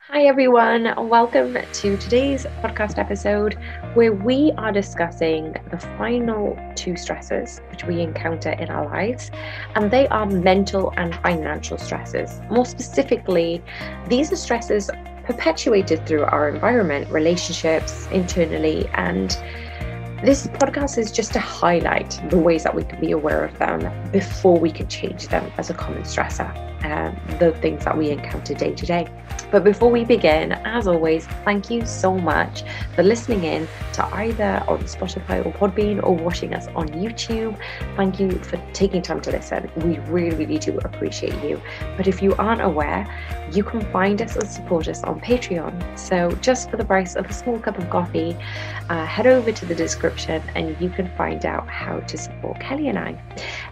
Hi everyone, welcome to today's podcast episode where we are discussing the final two stresses which we encounter in our lives, and they are mental and financial stresses. More specifically, these are stresses perpetuated through our environment, relationships, internally, and this podcast is just to highlight the ways that we can be aware of them before we can change them as a common stressor, the things that we encounter day to day. But before we begin, as always, thank you so much for listening in to either on Spotify or Podbean or watching us on YouTube. Thank you for taking time to listen. We really, really do appreciate you. But if you aren't aware, you can find us and support us on Patreon. So just for the price of a small cup of coffee, head over to the description and you can find out how to support Kelly and I.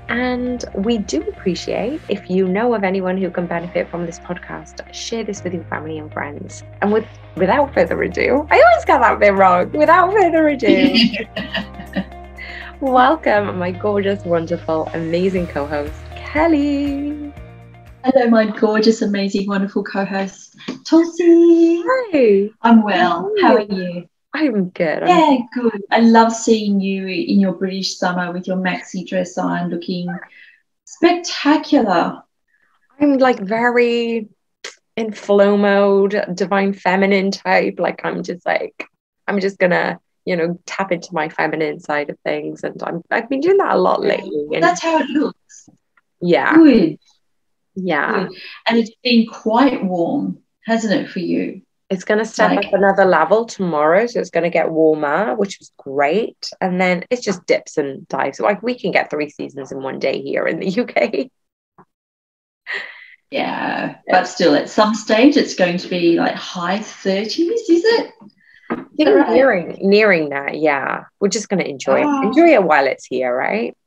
And we do appreciate if you know of anyone who can benefit from this podcast, share this with your family and friends. And without further ado, I always got that bit wrong. Without further ado, welcome my gorgeous, wonderful, amazing co-host, Kelly. Hello, my gorgeous, amazing, wonderful co-host, Tulsi. Hi. I'm well. How are you? I'm good. Yeah, good. I love seeing you in your British summer with your maxi dress on, looking spectacular. I'm like very in flow mode, divine feminine type. Like I'm just gonna, tap into my feminine side of things, and I've been doing that a lot lately. Well, that's how it looks. Yeah. Good. Yeah. Good. And it's been quite warm, hasn't it, for you? It's going to step up another level tomorrow, so it's going to get warmer, which is great. And then it's just dips and dives. Like we can get 3 seasons in one day here in the UK. Yeah, but still, at some stage, it's going to be like high 30s, is it? I think right? nearing that. Yeah, we're just going to enjoy it while it's here, right?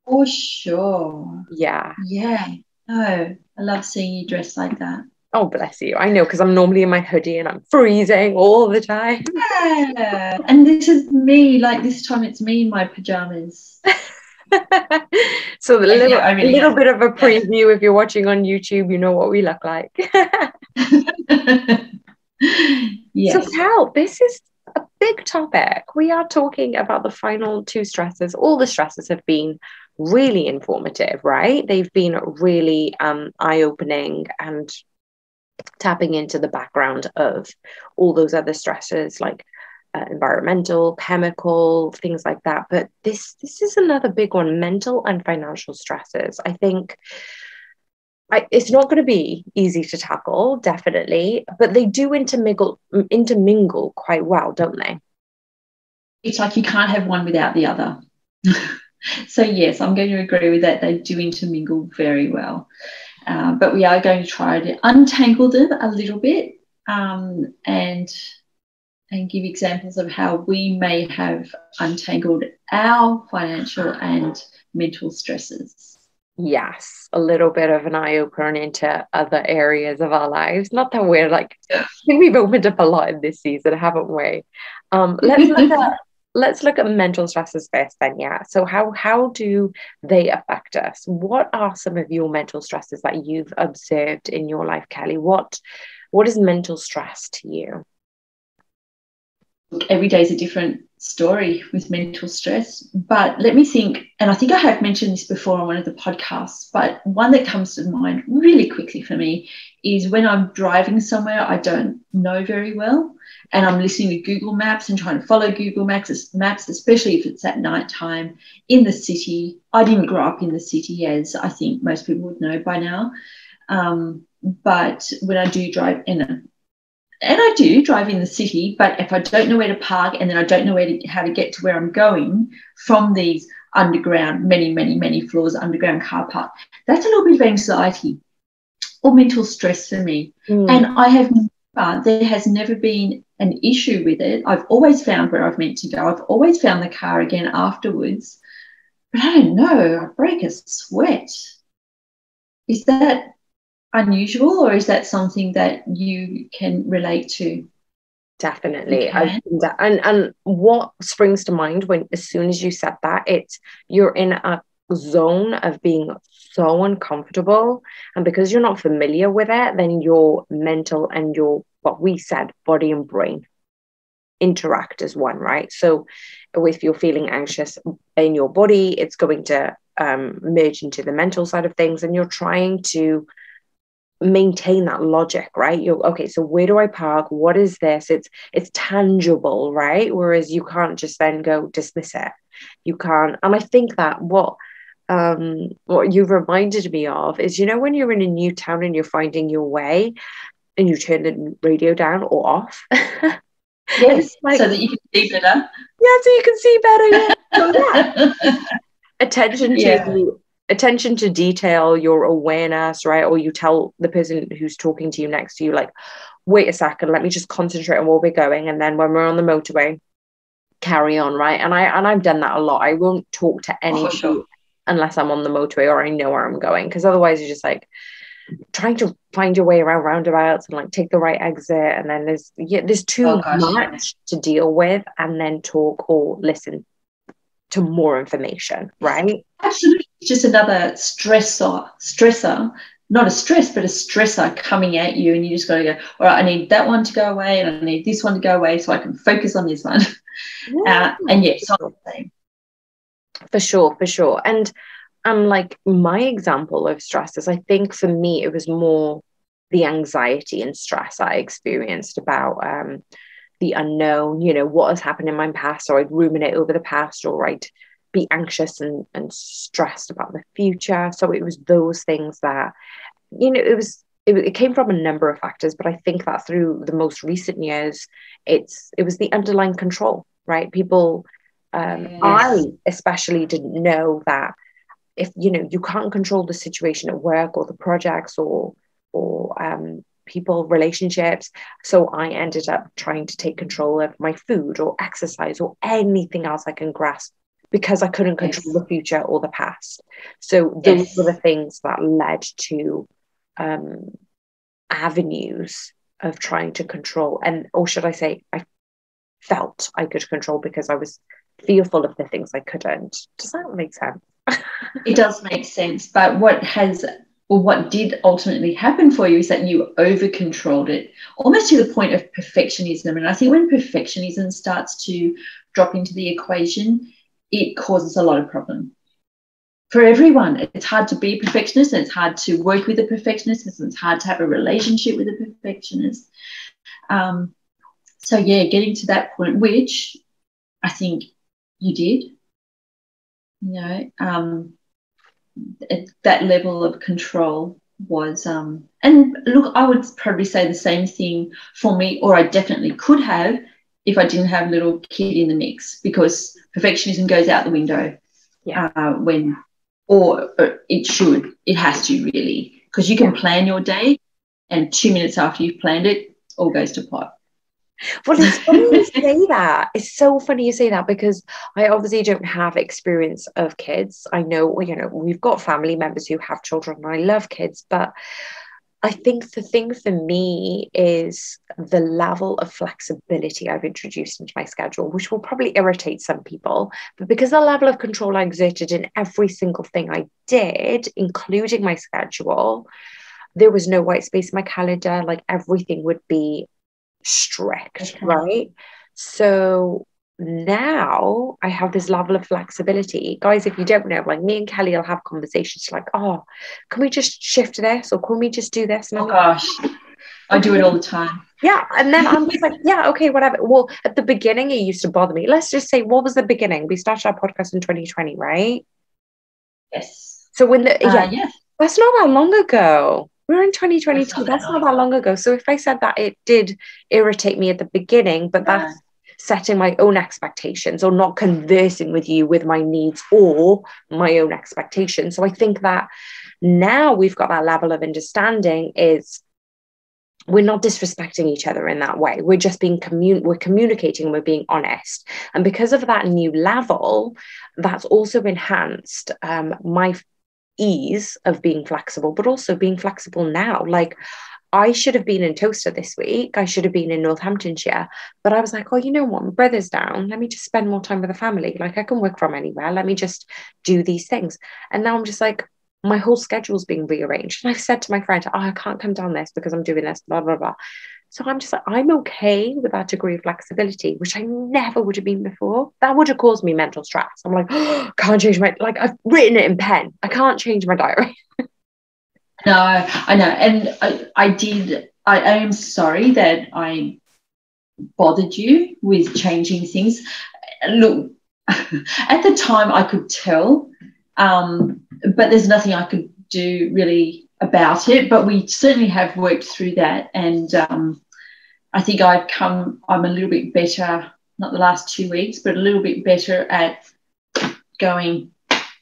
For sure. Yeah. Yeah. No, I love seeing you dressed like that. Oh, bless you. I know, because I'm normally in my hoodie and I'm freezing all the time. Yeah. And this is me, like this time it's me in my pajamas. So a little bit of a preview. If you're watching on YouTube, you know what we look like. Yes. So Cal, this is a big topic. We are talking about the final two stresses. All the stresses have been really informative, right? They've been really eye-opening and tapping into the background of all those other stresses like environmental, chemical, things like that. But this is another big one, mental and financial stresses. I think it's not going to be easy to tackle, definitely, but they do intermingle quite well, don't they? It's like you can't have one without the other. So yes, I'm going to agree with that. They do intermingle very well. But we are going to try to untangle them a little bit and give examples of how we may have untangled our financial and mental stresses. Yes, a little bit of an eye-opener into other areas of our lives. Not that we're I think we've opened up a lot in this season, haven't we? Let's look at mental stresses first then, yeah. So how do they affect us? What are some of your mental stresses that you've observed in your life, Kelly? What is mental stress to you? Every day is a different story with mental stress, but let me think, and I think I have mentioned this before on one of the podcasts, but one that comes to mind really quickly for me is when I'm driving somewhere I don't know very well and I'm listening to Google Maps and trying to follow Google Maps, especially if it's at nighttime in the city. I didn't grow up in the city, as I think most people would know by now, but when I do drive and I do drive in the city, but if I don't know where to park and then I don't know how to get to where I'm going from these underground, many, many, many floors underground car park, that's a little bit of anxiety or mental stress for me. And there has never been an issue with it. I've always found where I've meant to go. I've always found the car again afterwards. But I don't know, I break a sweat. Is that unusual, or is that something that you can relate to? Definitely. And what springs to mind when as soon as you said that, you're in a zone of being so uncomfortable, and because you're not familiar with it, then your mental and your what we said, body and brain interact as one, right? So if you're feeling anxious in your body, it's going to merge into the mental side of things, and you're trying to maintain that logic, right? You're okay, so where do I park? What is this? It's tangible, right? Whereas you can't just then go dismiss it. You can't. And I think that what you've reminded me of is, when you're in a new town and you're finding your way and you turn the radio down or off. Yes, like, so that you can see better. Yeah, so you can see better. Yeah. So, yeah. Attention to detail, your awareness, right? Or you tell the person who's talking to you next to you, like, wait a second, let me just concentrate on where we're going. And then when we're on the motorway, carry on, right? And I've done that a lot. I won't talk to anybody unless I'm on the motorway or I know where I'm going, because otherwise you're just like trying to find your way around roundabouts and like take the right exit, and then there's too much to deal with, and then talk or listen to more information, right? Absolutely. Just another stressor, not a stress, but a stressor coming at you, and you just got to go, all right, I need that one to go away, and I need this one to go away so I can focus on this one. And yes, for sure. And like my example of stress is, I think for me it was more the anxiety and stress I experienced about the unknown, what has happened in my past, or I'd ruminate over the past, or I'd be anxious and stressed about the future. So it was those things that, it came from a number of factors, but I think that through the most recent years, it was the underlying control, right? People, I especially didn't know that if, you can't control the situation at work or the projects or people, relationships. So I ended up trying to take control of my food or exercise or anything else I can grasp, because I couldn't control the future or the past. So those were the things that led to avenues of trying to control, or should I say, I felt I could control because I was fearful of the things I couldn't. Does that make sense? It does make sense. But what did ultimately happen for you is that you over controlled it, almost to the point of perfectionism. And I think when perfectionism starts to drop into the equation, it causes a lot of problem for everyone. It's hard to be a perfectionist, and it's hard to work with a perfectionist, and it's hard to have a relationship with a perfectionist. So yeah, getting to that point, which I think you did, that level of control was, and look, I would probably say the same thing for me, or I definitely could have if I didn't have a little kid in the mix, because perfectionism goes out the window or it has to, really, because you can plan your day, and 2 minutes after you've planned it, all goes to pot. Well, it's funny you say that. It's so funny you say that, because I obviously don't have experience of kids. I know, we've got family members who have children, and I love kids, but I think the thing for me is the level of flexibility I've introduced into my schedule, which will probably irritate some people, but because the level of control I exerted in every single thing I did, including my schedule, there was no white space in my calendar. Like, everything would be strict, right? So now I have this level of flexibility. Guys, if you don't know, like, me and Kelly will have conversations like, oh, can we just shift this, or can we just do this? And gosh, I do it all the time. Yeah. And then I'm just like, yeah, okay, whatever. Well, at the beginning, it used to bother me. Let's just say, what was the beginning? We started our podcast in 2020, right? Yes. So when that's not that long ago. We're in 2022. That's not that long ago. So if I said that it did irritate me at the beginning, but that's setting my own expectations, or not conversing with you with my needs or my own expectations. So I think that now we've got that level of understanding, is we're not disrespecting each other in that way. We're just being we're communicating, we're being honest. And because of that new level, that's also enhanced my ease of being flexible, but also being flexible now. Like, I should have been in Toaster this week. I should have been in Northamptonshire, but I was like, oh, you know what? My brother's down. Let me just spend more time with the family. Like, I can work from anywhere. Let me just do these things. And now I'm just like, my whole schedule's being rearranged. And I've said to my friend, oh, I can't come down this because I'm doing this, blah, blah, blah. So I'm just like, I'm okay with that degree of flexibility, which I never would have been before. That would have caused me mental stress. I'm like, oh, can't change my, like I've written it in pen. I can't change my diary. No, I know. And I am sorry that I bothered you with changing things. Look, at the time I could tell, but there's nothing I could do really about it. But we certainly have worked through that. And I think I'm a little bit better, not the last 2 weeks, but a little bit better at going,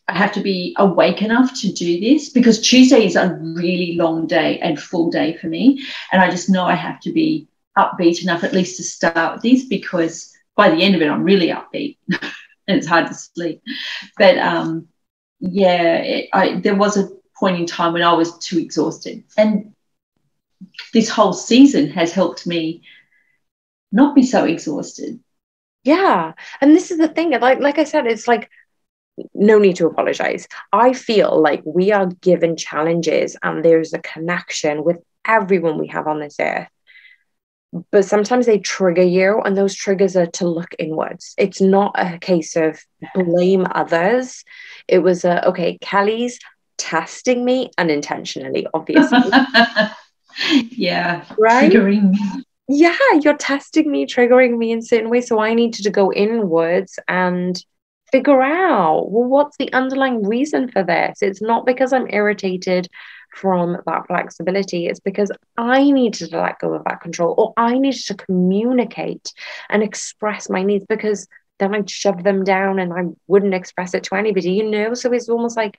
I have to be awake enough to do this, because Tuesday is a really long day and full day for me. And I just know I have to be upbeat enough at least to start this, because by the end of it, I'm really upbeat and it's hard to sleep. But there was a point in time when I was too exhausted. And this whole season has helped me not be so exhausted. Yeah. And this is the thing. Like I said, it's like, no need to apologize. I feel like we are given challenges and there's a connection with everyone we have on this earth. But sometimes they trigger you, and those triggers are to look inwards. It's not a case of blame others. It was okay, Kelly's testing me unintentionally, obviously. Yeah, Right? triggering me. Yeah, you're testing me, triggering me in certain ways. So I needed to go inwards and figure out, well, what's the underlying reason for this? It's not because I'm irritated from that flexibility. It's because I needed to let go of that control, or I needed to communicate and express my needs, because then I'd shove them down and I wouldn't express it to anybody, So it's almost like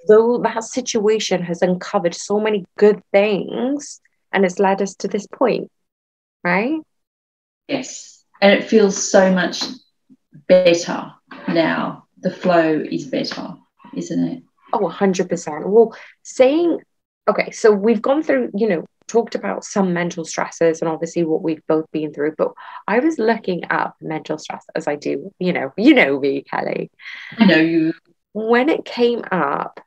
though that situation has uncovered so many good things and it's led us to this point, right? Yes. And it feels so much better now. The flow is better, isn't it? Oh, 100%. Well, okay, so we've gone through, talked about some mental stresses and obviously what we've both been through, but I was looking up mental stress, as I do, you know me, Kelly. I know you. When it came up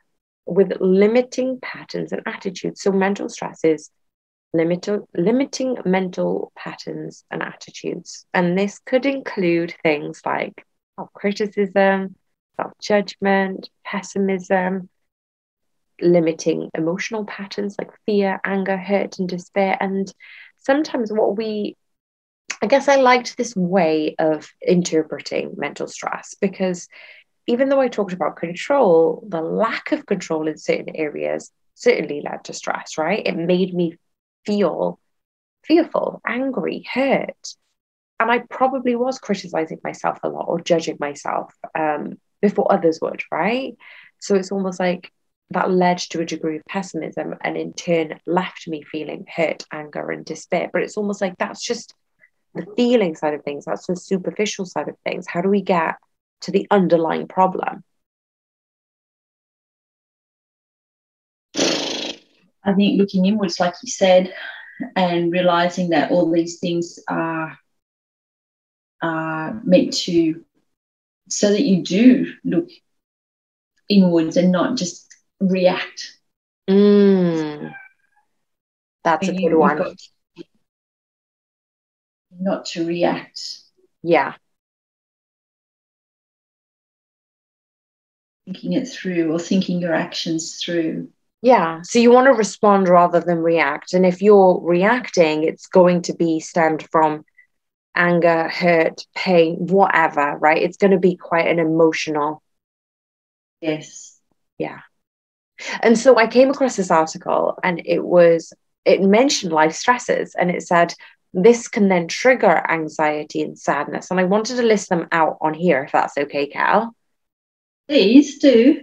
with limiting patterns and attitudes, so mental stress is limiting mental patterns and attitudes. And this could include things like self-criticism, self-judgment, pessimism, limiting emotional patterns like fear, anger, hurt, and despair. And sometimes I guess I liked this way of interpreting mental stress, because even though I talked about control, the lack of control in certain areas certainly led to stress, right? It made me feel fearful, angry, hurt. And I probably was criticizing myself a lot or judging myself before others would, right? So it's almost like that led to a degree of pessimism and in turn left me feeling hurt, anger, and despair. But it's almost like that's just the feeling side of things. That's the superficial side of things. How do we get to the underlying problem? I think looking inwards, like you said, and realizing that all these things are meant to, so that you do look inwards and not just react. That's a good one. You've got not to react. Yeah. Thinking it through, or thinking your actions through. Yeah. So you want to respond rather than react. And if you're reacting, it's going to be stemmed from anger, hurt, pain, whatever, right? It's going to be quite an emotional. Yes. Yeah. And so I came across this article and it mentioned life stresses, and it said this can then trigger anxiety and sadness. And I wanted to list them out on here, if that's okay, Cal. Please do.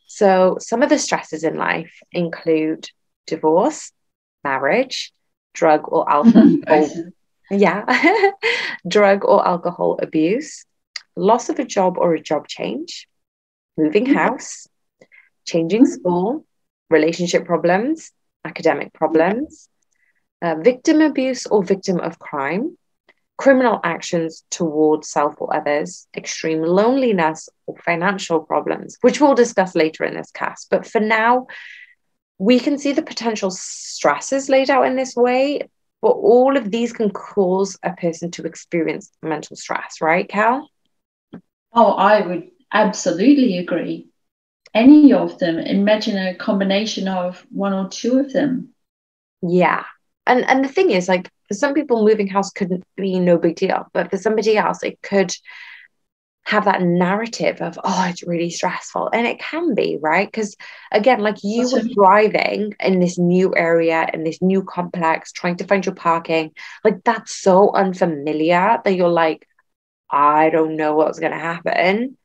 So some of the stresses in life include divorce, marriage, drug or alcohol. Yeah. Drug or alcohol abuse, loss of a job or a job change, moving house, changing school, relationship problems, academic problems, victim abuse or victim of crime, criminal actions towards self or others, extreme loneliness or financial problems, which we'll discuss later in this cast. But for now, we can see the potential stresses laid out in this way. But all of these can cause a person to experience mental stress, right, Cal? Oh, I would absolutely agree. Any of them. Imagine a combination of one or two of them. Yeah. And the thing is, like, for some people, moving house couldn't be no big deal, but for somebody else, it could have that narrative of, oh, it's really stressful. And it can be, right? Because again, like you were driving in this new area, in this new complex, trying to find your parking. Like that's so unfamiliar that you're like, I don't know what's going to happen.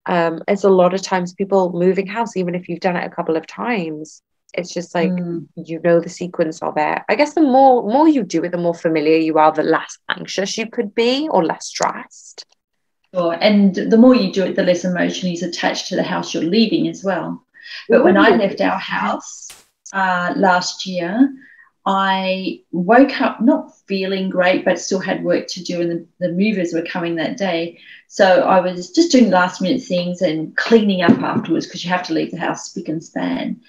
It's a lot of times people moving house, even if you've done it a couple of times, it's just like you know the sequence of it. I guess the more you do it, the more familiar you are, the less anxious you could be or less stressed. Sure. And the more you do it, the less emotion is attached to the house you're leaving as well. But when I left our house last year, I woke up not feeling great, but still had work to do, and the movers were coming that day. So I was just doing last minute things and cleaning up afterwards because you have to leave the house spick and span.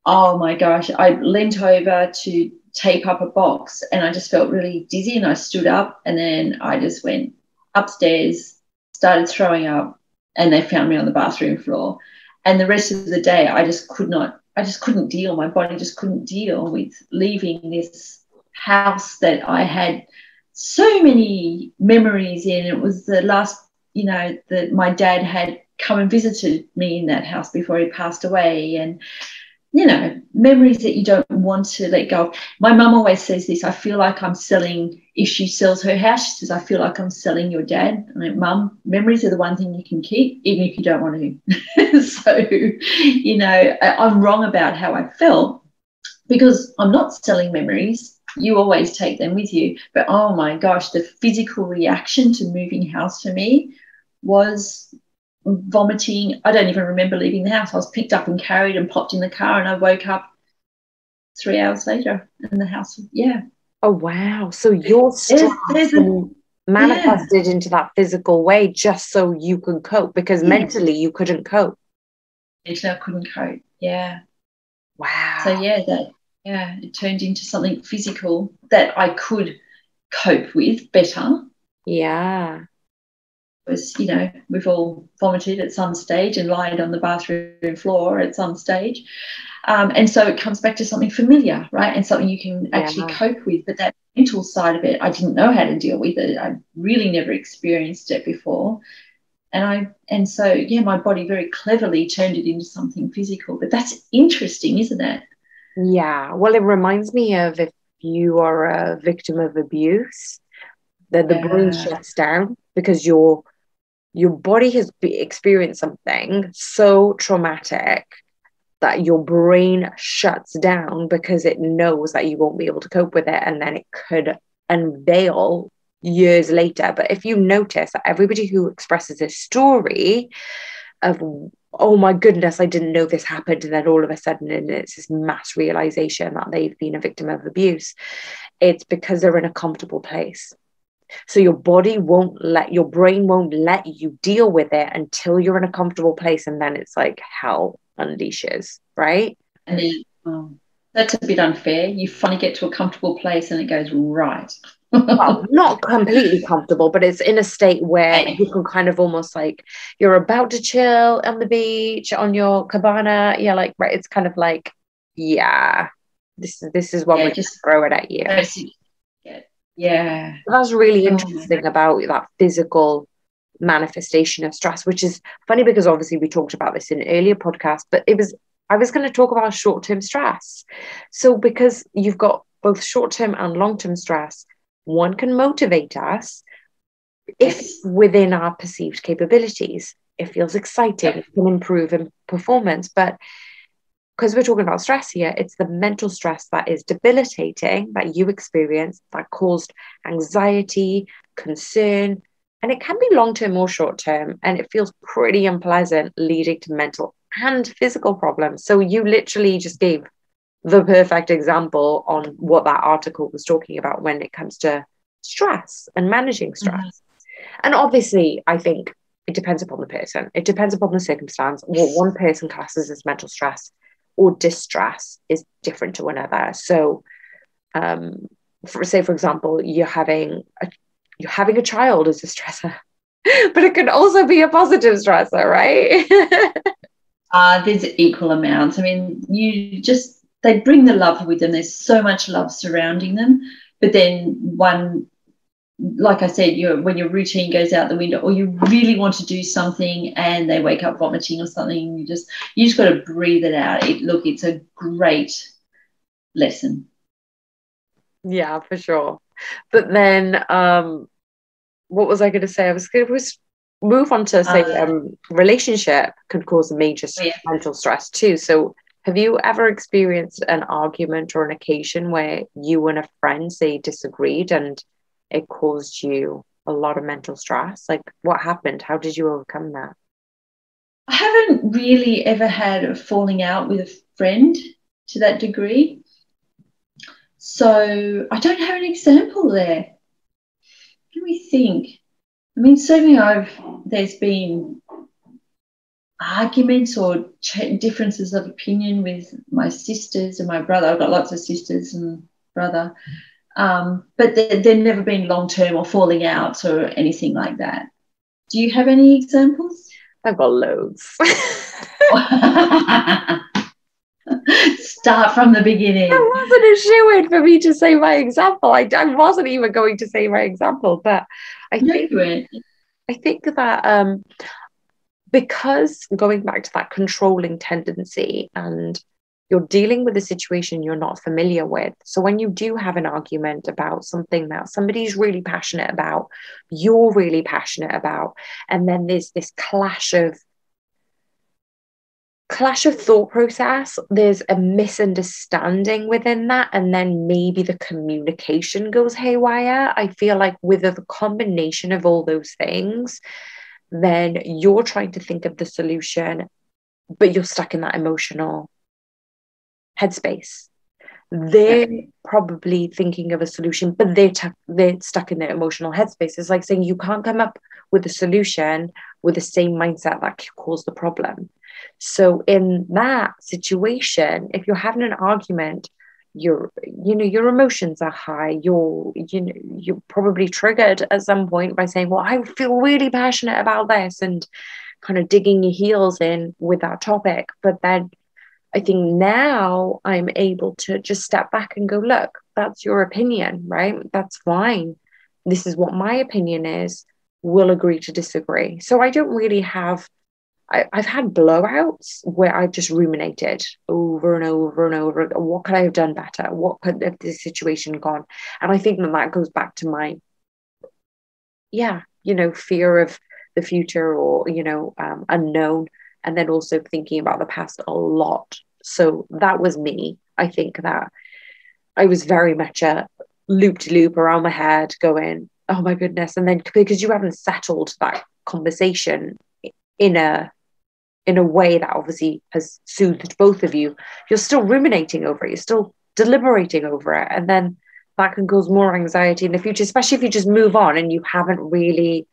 Oh my gosh, I leant over to tape up a box and I just felt really dizzy and I stood up and then I just went upstairs, started throwing up, and they found me on the bathroom floor. And the rest of the day, I just couldn't deal. My body just couldn't deal with leaving this house that I had so many memories in. It was the last, that my dad had come and visited me in that house before he passed away. And memories that you don't want to let go of. My mum always says this, I feel like I'm selling, if she sells her house, she says, I feel like I'm selling your dad. I'm like, Mum, memories are the one thing you can keep, even if you don't want to. So, I'm wrong about how I felt because I'm not selling memories. You always take them with you. But, oh, my gosh, the physical reaction to moving house for me was vomiting. I don't even remember leaving the house. I was picked up and carried and popped in the car, and I woke up 3 hours later in the house. Yeah. Oh wow! So your stress manifested into that physical way just so you could cope, because mentally you couldn't cope. Mentally I couldn't cope. Yeah. Wow. So it turned into something physical that I could cope with better. Yeah. Was, we've all vomited at some stage and lied on the bathroom floor at some stage. And so it comes back to something familiar, right? And something you can actually cope with. But that mental side of it, I didn't know how to deal with it. I really never experienced it before. And so my body very cleverly turned it into something physical. But that's interesting, isn't it? Yeah. Well, it reminds me of if you are a victim of abuse, that the brain shuts down because your body has experienced something so traumatic that your brain shuts down because it knows that you won't be able to cope with it, and then it could unveil years later. But if you notice that everybody who expresses a story of, oh my goodness, I didn't know this happened, and then all of a sudden and it's this mass realization that they've been a victim of abuse, it's because they're in a comfortable place. So your brain won't let you deal with it until you're in a comfortable place, and then it's like hell unleashes, right? And then that's a bit unfair. You finally get to a comfortable place and it goes right. Well, not completely comfortable, but it's in a state where you can kind of almost like you're about to chill on the beach on your cabana. Yeah, like right. It's kind of like, this is when we just throw it at you. Yeah. That's really interesting about that physical manifestation of stress, which is funny because obviously we talked about this in an earlier podcast, but I was going to talk about short-term stress. So because you've got both short-term and long-term stress, one can motivate us if within our perceived capabilities. It feels exciting, it can improve in performance, but because we're talking about stress here, it's the mental stress that is debilitating that you experience that caused anxiety, concern, and it can be long-term or short-term, and it feels pretty unpleasant, leading to mental and physical problems. So you literally just gave the perfect example on what that article was talking about when it comes to stress and managing stress. Mm-hmm. And obviously, I think it depends upon the person. It depends upon the circumstance. What one person classes as mental stress or distress is different to another. So for example, you're having a child as a stressor, but it can also be a positive stressor, right? There's equal amounts. I mean, they bring the love with them. There's so much love surrounding them. But then like I said, when your routine goes out the window, or you really want to do something and they wake up vomiting or something, you just got to breathe it out. It's a great lesson. Yeah, for sure. But then, what was I going to say? I was going to move on to say relationship could cause a major mental stress too. So have you ever experienced an argument or an occasion where you and a friend, say, disagreed and it caused you a lot of mental stress? Like, what happened? How did you overcome that? I haven't really ever had a falling out with a friend to that degree. So I don't have an example there. Let me think. I mean, certainly there's been arguments or differences of opinion with my sisters and my brother. I've got lots of sisters and brother. But they've never been long-term or falling outs or anything like that. Do you have any examples? I've got loads. Start from the beginning. That wasn't a shoo-in for me to say my example. I wasn't even going to say my example, but I think that because going back to that controlling tendency, and you're dealing with a situation you're not familiar with. So when you do have an argument about something that somebody's really passionate about, you're really passionate about, and then there's this clash of thought process, there's a misunderstanding within that, and then maybe the communication goes haywire. I feel like with the combination of all those things, then you're trying to think of the solution, but you're stuck in that emotional headspace. They're probably thinking of a solution, but they're stuck in their emotional headspace. It's like saying you can't come up with a solution with the same mindset that caused the problem. So in that situation, if you're having an argument, your emotions are high. You're probably triggered at some point by saying, well, I feel really passionate about this, and kind of digging your heels in with that topic. But then I think now I'm able to just step back and go, look, that's your opinion, right? That's fine. This is what my opinion is. We'll agree to disagree. So I don't really have, I've had blowouts where I've just ruminated over and over and over. What could I have done better? What could have this situation gone? And I think that goes back to my, fear of the future, or, unknown. And then also thinking about the past a lot. So that was me. I think that I was very much a loop-de-loop around my head going, oh my goodness. And then because you haven't settled that conversation in a way that obviously has soothed both of you, you're still ruminating over it. You're still deliberating over it. And then that can cause more anxiety in the future, especially if you just move on and you haven't really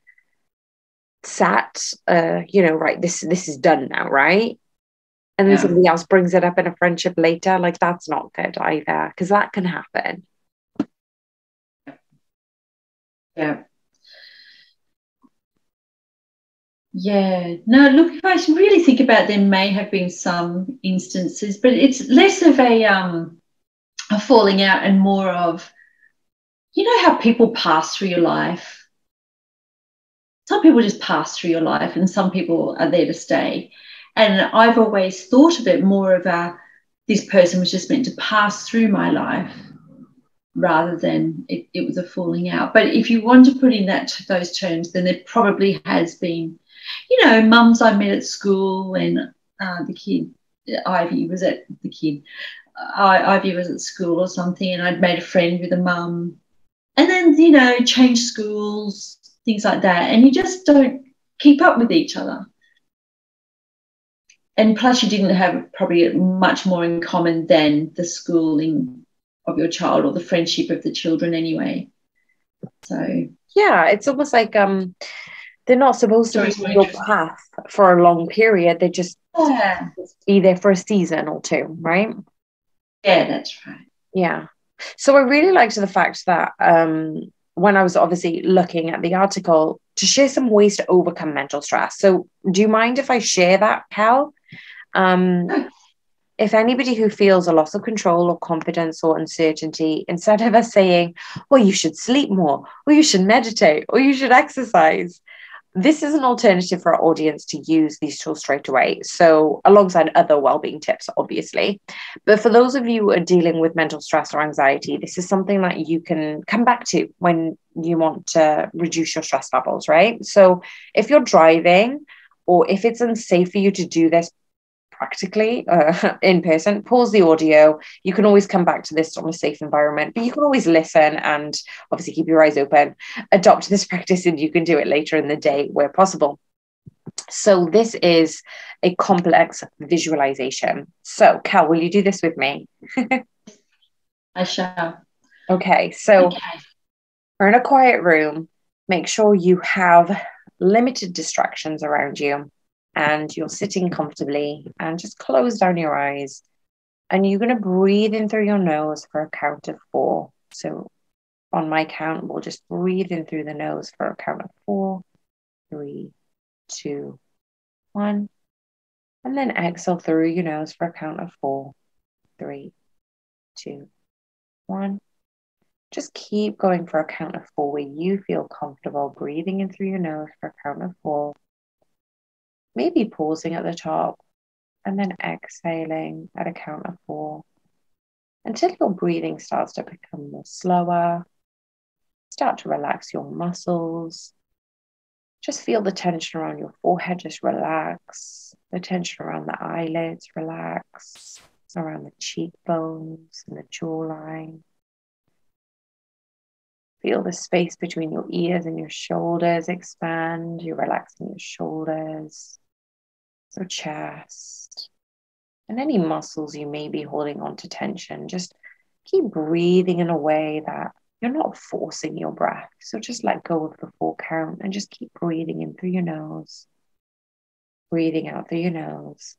sat, right, this is done now, right? And then somebody else brings it up in a friendship later. Like, that's not good either, because that can happen. Yeah. No, look, if I really think about it, there may have been some instances, but it's less of a falling out and more of, how people pass through your life. Some people just pass through your life and some people are there to stay. And I've always thought of it more of this person was just meant to pass through my life rather than it was a falling out. But if you want to put in those terms, then there probably has been, mums I met at school, and the kid, Ivy was at school or something, and I'd made a friend with a mum, and then, changed schools, things like that, and you just don't keep up with each other. And plus you didn't have probably much more in common than the schooling of your child or the friendship of the children anyway. So yeah, it's almost like they're not supposed to be on your path for a long period. They just be there for a season or two, right? Yeah, that's right. Yeah. So I really liked the fact that when I was obviously looking at the article, to share some ways to overcome mental stress. So do you mind if I share that, Cal? If anybody who feels a loss of control or confidence or uncertainty, instead of us saying, well, you should sleep more, or you should meditate, or you should exercise, this is an alternative for our audience to use these tools straight away. So alongside other well-being tips, obviously. But for those of you who are dealing with mental stress or anxiety, this is something that you can come back to when you want to reduce your stress levels, right? So if you're driving, or if it's unsafe for you to do this practically in person, pause the audio. You can always come back to this on a safe environment, but you can always listen and obviously keep your eyes open, adopt this practice, and you can do it later in the day where possible. So this is a complex visualization. So Cal, will you do this with me? I shall. Okay, so we're in a quiet room. Make sure you have limited distractions around you, and you're sitting comfortably, and just close down your eyes, and you're going to breathe in through your nose for a count of 4. So on my count, we'll just breathe in through the nose for a count of 4, 3, 2, 1, and then exhale through your nose for a count of 4, 3, 2, 1. Just keep going for a count of 4 where you feel comfortable breathing in through your nose for a count of 4. Maybe pausing at the top and then exhaling at a count of 4 until your breathing starts to become more slower. Start to relax your muscles. Just feel the tension around your forehead just relax. The tension around the eyelids relax. Around the cheekbones and the jawline. Feel the space between your ears and your shoulders expand. You're relaxing your shoulders, your chest, and any muscles you may be holding on to tension. Just keep breathing in a way that you're not forcing your breath. So just let go of the 4 count and just keep breathing in through your nose, breathing out through your nose.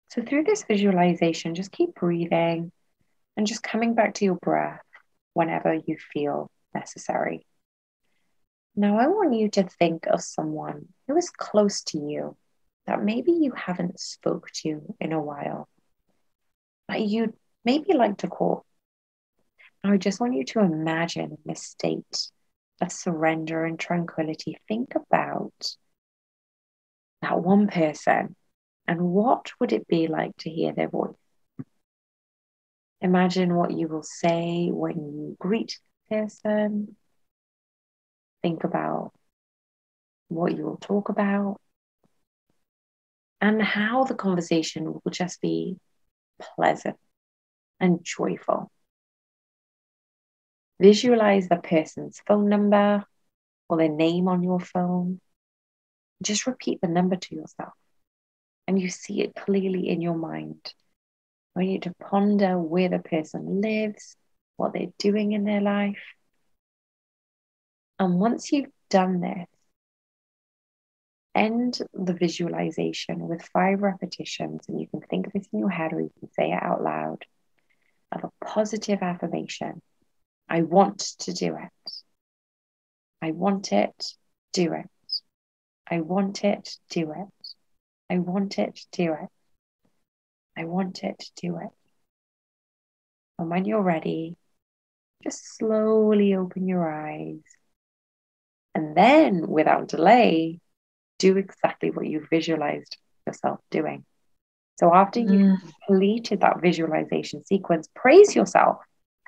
So through this visualization, just keep breathing and just coming back to your breath whenever you feel necessary. Now, I want you to think of someone who is close to you that maybe you haven't spoke to in a while, that you'd maybe like to call. I just want you to imagine in this state of surrender and tranquility. Think about that one person and what would it be like to hear their voice? Imagine what you will say when you greet the person. Think about what you will talk about and how the conversation will just be pleasant and joyful. Visualize the person's phone number or their name on your phone. Just repeat the number to yourself and you see it clearly in your mind. I want you to ponder where the person lives, what they're doing in their life. And once you've done this, end the visualization with 5 repetitions, and you can think of this in your head or you can say it out loud, of a positive affirmation. I want to do it. I want it, do it. I want it, do it. I want it, do it. I want it, do it. And when you're ready, just slowly open your eyes. And then, without delay, do exactly what you visualized yourself doing. So after you've completed that visualization sequence, praise yourself.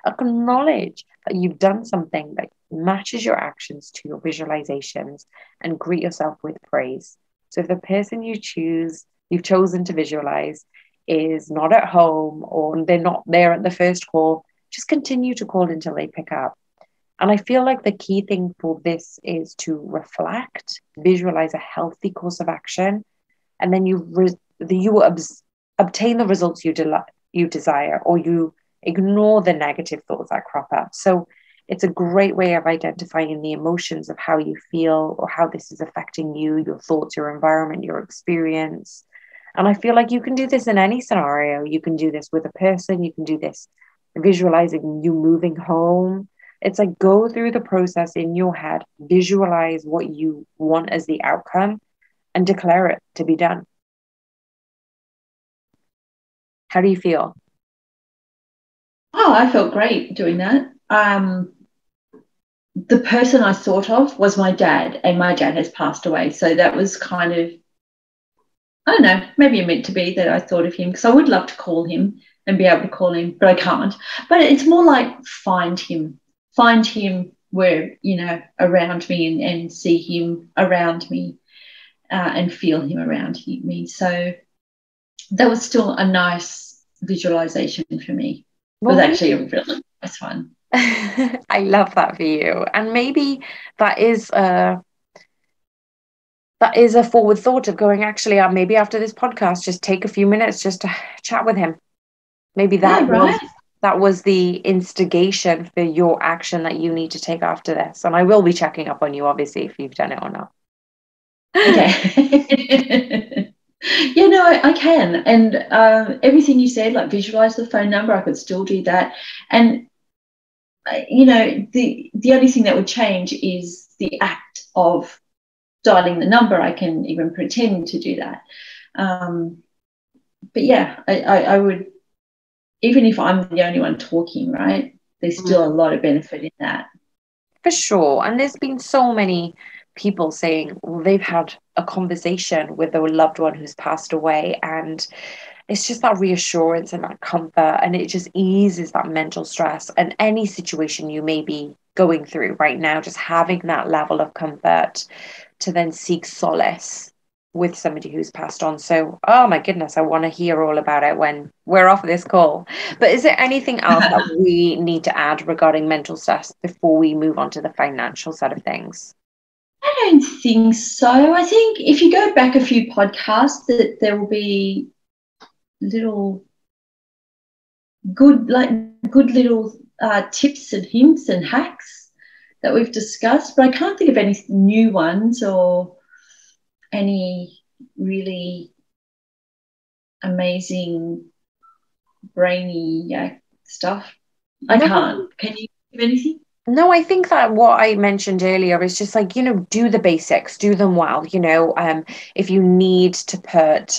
Acknowledge that you've done something that matches your actions to your visualizations and greet yourself with praise. So if the person you've chosen to visualize is not at home or they're not there at the first call, just continue to call until they pick up. And I feel like the key thing for this is to reflect, visualize a healthy course of action, and then you will obtain the results you desire, or you ignore the negative thoughts that crop up. So it's a great way of identifying the emotions of how you feel or how this is affecting you, your thoughts, your environment, your experience. And I feel like you can do this in any scenario. You can do this with a person, you can do this visualizing you moving home. It's like go through the process in your head, visualize what you want as the outcome, and declare it to be done. How do you feel? Oh, I felt great doing that. The person I thought of was my dad, and my dad has passed away. So that was kind of, I don't know, maybe it meant to be that I thought of him, because I would love to call him and be able to call him, but I can't. But it's more like find him where, around me, and see him around me, and feel him around me. So that was still a nice visualization for me. It was actually a really nice one. I love that for you. And maybe that is a forward thought of going, actually, maybe after this podcast, just take a few minutes just to chat with him. Maybe that was the instigation for your action that you need to take after this. And I will be checking up on you, obviously, if you've done it or not. Okay. Yeah, no, I can. And everything you said, like visualize the phone number, I could still do that. And, the only thing that would change is the act of dialing the number. I can even pretend to do that. But yeah, I would, even if I'm the only one talking, right, there's still a lot of benefit in that. For sure. And there's been so many people saying, well, they've had a conversation with a loved one who's passed away, and it's just that reassurance and that comfort, and it just eases that mental stress and any situation you may be going through right now, just having that level of comfort to then seek solace with somebody who's passed on. So, oh my goodness, I want to hear all about it when we're off this call. But is there anything else that we need to add regarding mental stress before we move on to the financial side of things? I don't think so. I think if you go back a few podcasts, that there will be little good little tips and hints and hacks that we've discussed, but I can't think of any new ones or any really amazing brainy stuff. I can't. Can you give anything? No, I think that what I mentioned earlier is just like, do the basics, do them well. If you need to put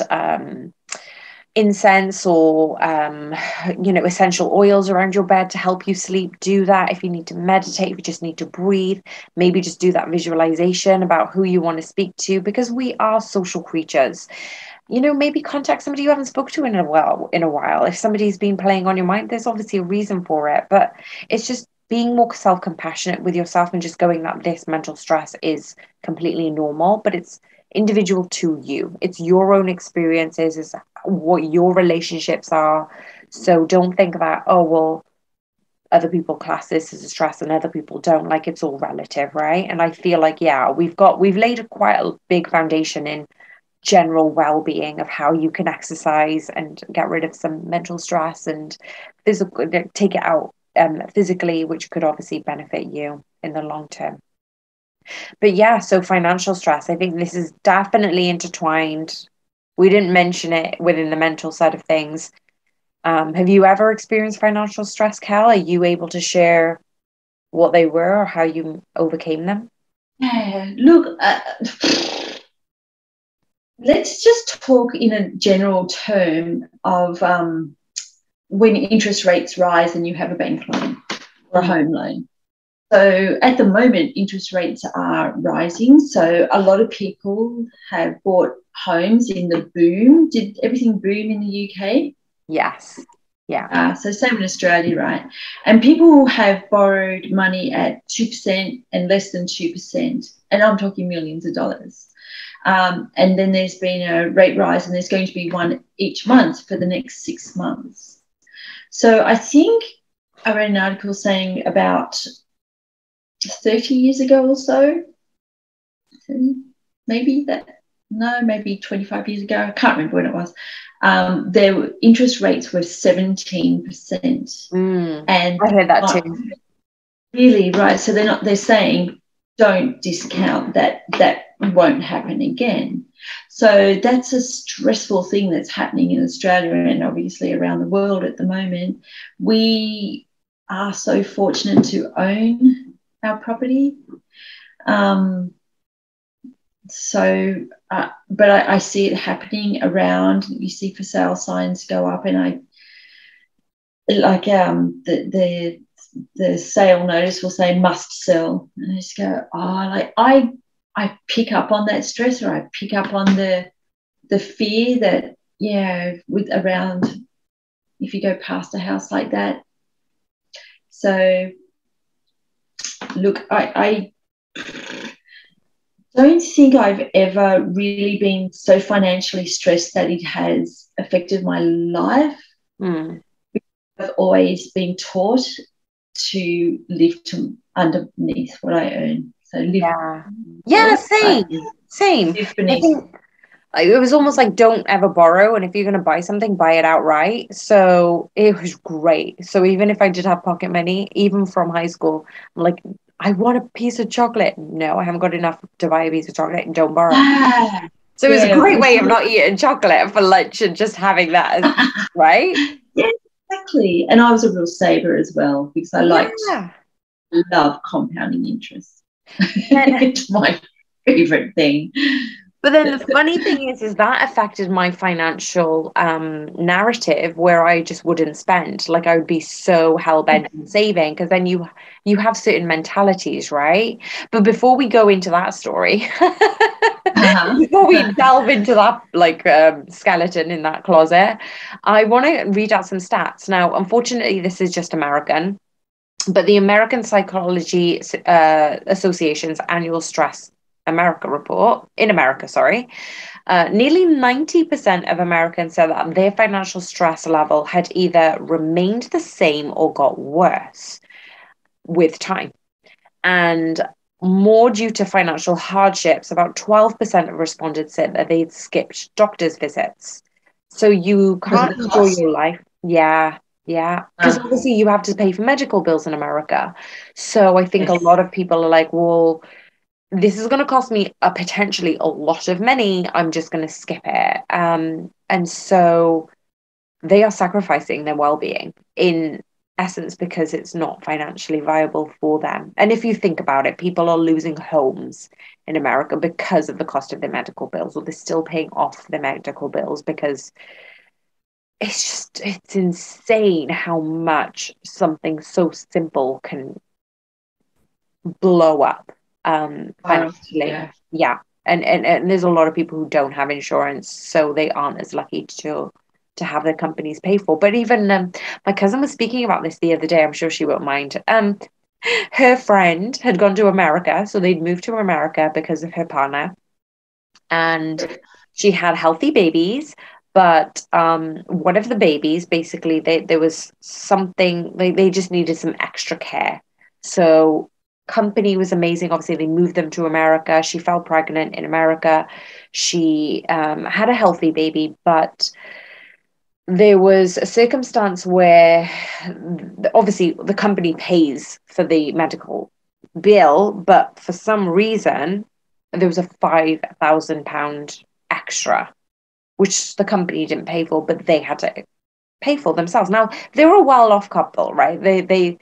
incense or essential oils around your bed to help you sleep, do that. If you need to meditate, if you just need to breathe, maybe just do that visualization about who you want to speak to, because we are social creatures. Maybe contact somebody you haven't spoken to in a while. If somebody's been playing on your mind, there's obviously a reason for it, but it's just being more self-compassionate with yourself and just going that this mental stress is completely normal, but it's individual to you. It's your own experiences, is what your relationships are. So don't think that, oh, well, other people class this as a stress and other people don't. Like, it's all relative, right? And I feel like, yeah, we've laid quite a big foundation in general well-being of how you can exercise and get rid of some mental stress and take it out physically, which could obviously benefit you in the long term. But yeah, so financial stress, I think this is definitely intertwined. We didn't mention it within the mental side of things. Have you ever experienced financial stress, Cal? Are you able to share what they were or how you overcame them? Yeah, look, let's just talk in a general term of when interest rates rise and you have a bank loan or a home loan. So at the moment, interest rates are rising. So a lot of people have bought homes in the boom. Did everything boom in the UK? Yes. Yeah. So same in Australia, right? And people have borrowed money at 2% and less than 2%. And I'm talking millions of dollars. And then there's been a rate rise, and there's going to be one each month for the next 6 months. So I think I read an article saying about 30 years ago or so, maybe 25 years ago, I can't remember when it was, their interest rates were 17%. And I heard that too. Really, right. So they're saying don't discount that won't happen again. So that's a stressful thing that's happening in Australia and obviously around the world at the moment. We are so fortunate to own our property. But I see it happening around. You see for sale signs go up, and I like the sale notice will say must sell, and I just go, like I pick up on that stress, or I pick up on the fear that with around if you go past a house like that. So look, I don't think I've ever really been so financially stressed that it has affected my life. I've always been taught to live underneath what I earn. So live, same. Live beneath. I think it was almost like don't ever borrow, and if you're going to buy something, buy it outright. So it was great. So even if I did have pocket money, even from high school, I'm like, I want a piece of chocolate. No, I haven't got enough to buy a piece of chocolate, and don't borrow. So it was a great way of not eating chocolate for lunch and just having that, right? Yeah, exactly. And I was a real saver as well, because I love compounding interest. It's my favorite thing. But then the funny thing is that affected my financial narrative, where I just wouldn't spend. Like I would be so hell-bent on saving, because then you have certain mentalities, right? But before we go into that story, before we delve into that skeleton in that closet, I want to read out some stats. Now, unfortunately, this is just American, but the American Psychology Association's annual stress report in America, nearly 90% of Americans said that their financial stress level had either remained the same or got worse with time. And more due to financial hardships, about 12% of respondents said that they'd skipped doctor's visits. So you can't enjoy your life. Yeah. Because obviously you have to pay for medical bills in America. So I think a lot of people are like, well, this is going to cost me potentially a lot of money. I'm just going to skip it. And so they are sacrificing their well-being in essence because it's not financially viable for them. And if you think about it, people are losing homes in America because of the cost of their medical bills, or they're still paying off their medical bills because it's insane how much something so simple can blow up financially. And there's a lot of people who don't have insurance, so they aren't as lucky to have their companies pay for. But even my cousin was speaking about this the other day. I'm sure she won't mind. Her friend had gone to America, so they'd moved to America because of her partner, and she had healthy babies. But one of the babies, basically, there was something, they just needed some extra care. So company was amazing. Obviously, they moved them to America. She fell pregnant in America. She had a healthy baby, but there was a circumstance where obviously the company pays for the medical bill, but for some reason there was a £5,000 extra, which the company didn't pay for, but they had to pay for themselves. Now they're a well-off couple, right? They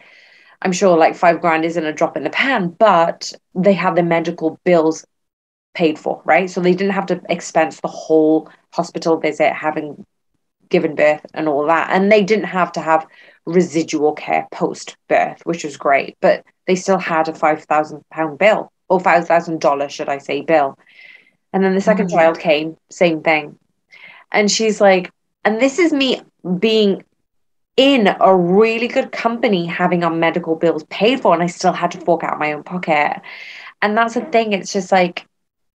I'm sure like £5,000 isn't a drop in the pan, but they had the medical bills paid for, right? So they didn't have to expense the whole hospital visit, having given birth and all that. And they didn't have to have residual care post birth, which was great, but they still had a £5,000 bill, or $5,000, should I say, bill. And then the second child came, same thing. And she's like, and this is me being in a really good company, having our medical bills paid for, and I still had to fork out my own pocket. And that's the thing. It's just like,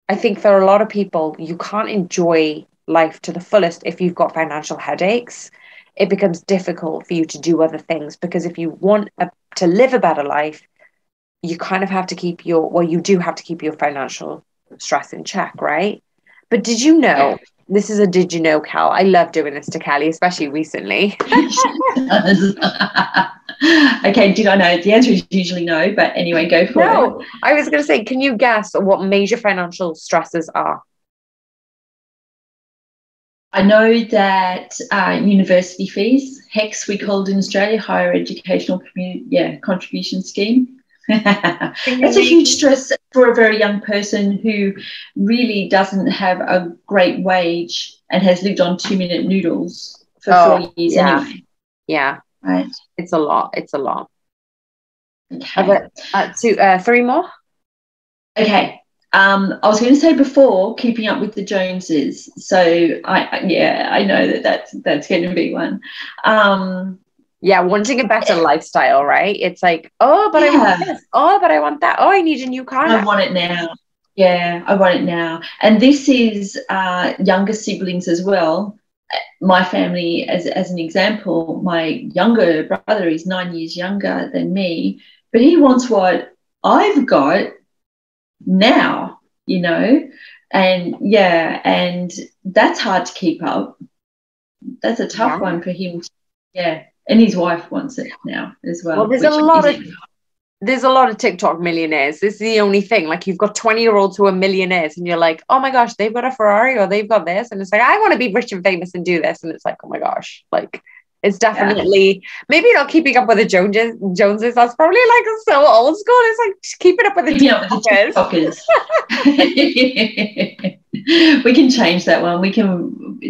I think for a lot of people, you can't enjoy life to the fullest if you've got financial headaches. It becomes difficult for you to do other things, because if you want to live a better life, you kind of have to keep you do have to keep your financial stress in check, right? But did you know, this is a did you know, Cal? I love doing this to Kelly, especially recently. Okay, did I know? The answer is usually no, but anyway, go for it. I was going to say, can you guess what major financial stresses are? I know that university fees, HECS we called in Australia, Higher Educational Contribution Scheme. That's a huge stress for a very young person who really doesn't have a great wage and has lived on 2-minute noodles for 4 years anyway. Yeah. Right. It's a lot. It's a lot. Okay. 3 more? Okay. I was going to say before, keeping up with the Joneses. So I know that's going to be one. Wanting a better lifestyle, right? It's like, I want this. But I want that. I need a new car. I want it now. Yeah, I want it now. And this is younger siblings as well. My family, as an example, my younger brother is 9 years younger than me, but he wants what I've got now, and that's hard to keep up. That's a tough one for him. And his wife wants it now as well. Well, there's a lot of TikTok millionaires. This is the only thing. Like, you've got 20-year-olds who are millionaires and you're like, oh my gosh, they've got a Ferrari or they've got this. And it's like, I want to be rich and famous and do this. And it's like, oh my gosh, like, it's definitely maybe not keeping up with the Joneses. That's probably like so old school. It's like just keeping up with the TikTokers. We can change that one.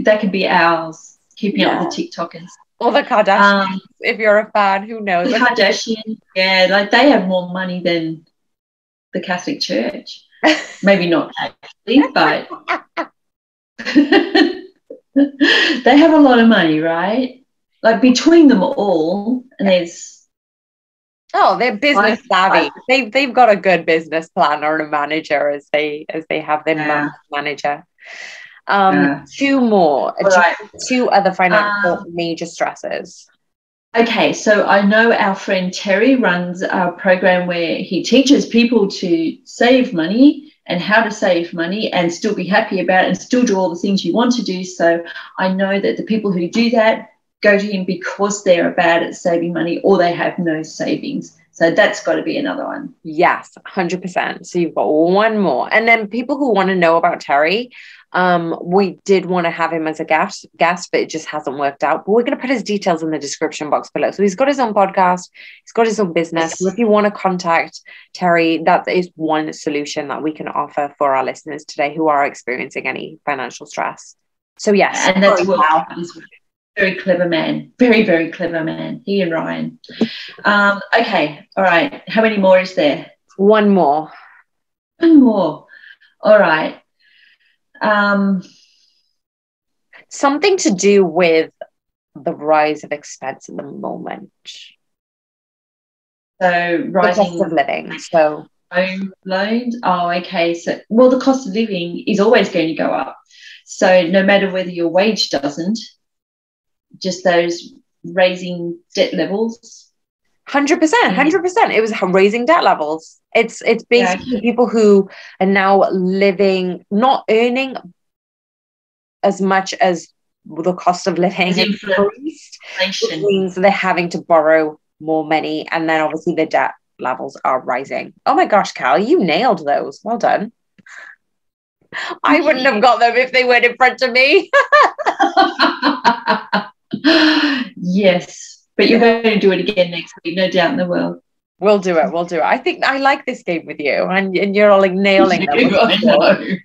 That could be ours. Keeping up with the TikTokers. Or the Kardashians, if you're a fan, who knows? The Kardashians, like they have more money than the Catholic Church. Maybe not actually, but they have a lot of money, right? Like between them all, and there's they're business savvy. They've got a good business plan or a manager as they have their manager. 2 more. Right. 2 other financial major stresses. Okay, so I know our friend Terry runs a program where he teaches people to save money and how to save money and still be happy about it and still do all the things you want to do. So I know that the people who do that go to him because they're bad at saving money or they have no savings. So that's got to be another one. Yes, 100%. So you've got 1 more. And then people who want to know about Terry, we did want to have him as a guest, but it just hasn't worked out. But we're going to put his details in the description box below. So he's got his own podcast. He's got his own business. Yes. So if you want to contact Terry, that is one solution that we can offer for our listeners today who are experiencing any financial stress. So yes. And that's very clever man. Very, very clever man. He and Ryan. Okay. All right. How many more is there? 1 more. 1 more. All right. Something to do with the rise of expense at the moment. So rising the cost of living. So home loans. Oh, okay. So the cost of living is always going to go up. So no matter whether your wage doesn't, just those raising debt levels. 100%. It was raising debt levels. It's basically people who are now living, not earning as much as the cost of living has increased, which means they're having to borrow more money, and then obviously the debt levels are rising. Oh my gosh, Cal, you nailed those. Well done. I wouldn't have got them if they weren't in front of me. Yes, but you're going to do it again next week, no doubt in the world. We'll do it. I think I like this game with you, and you're all like nailing them. I know.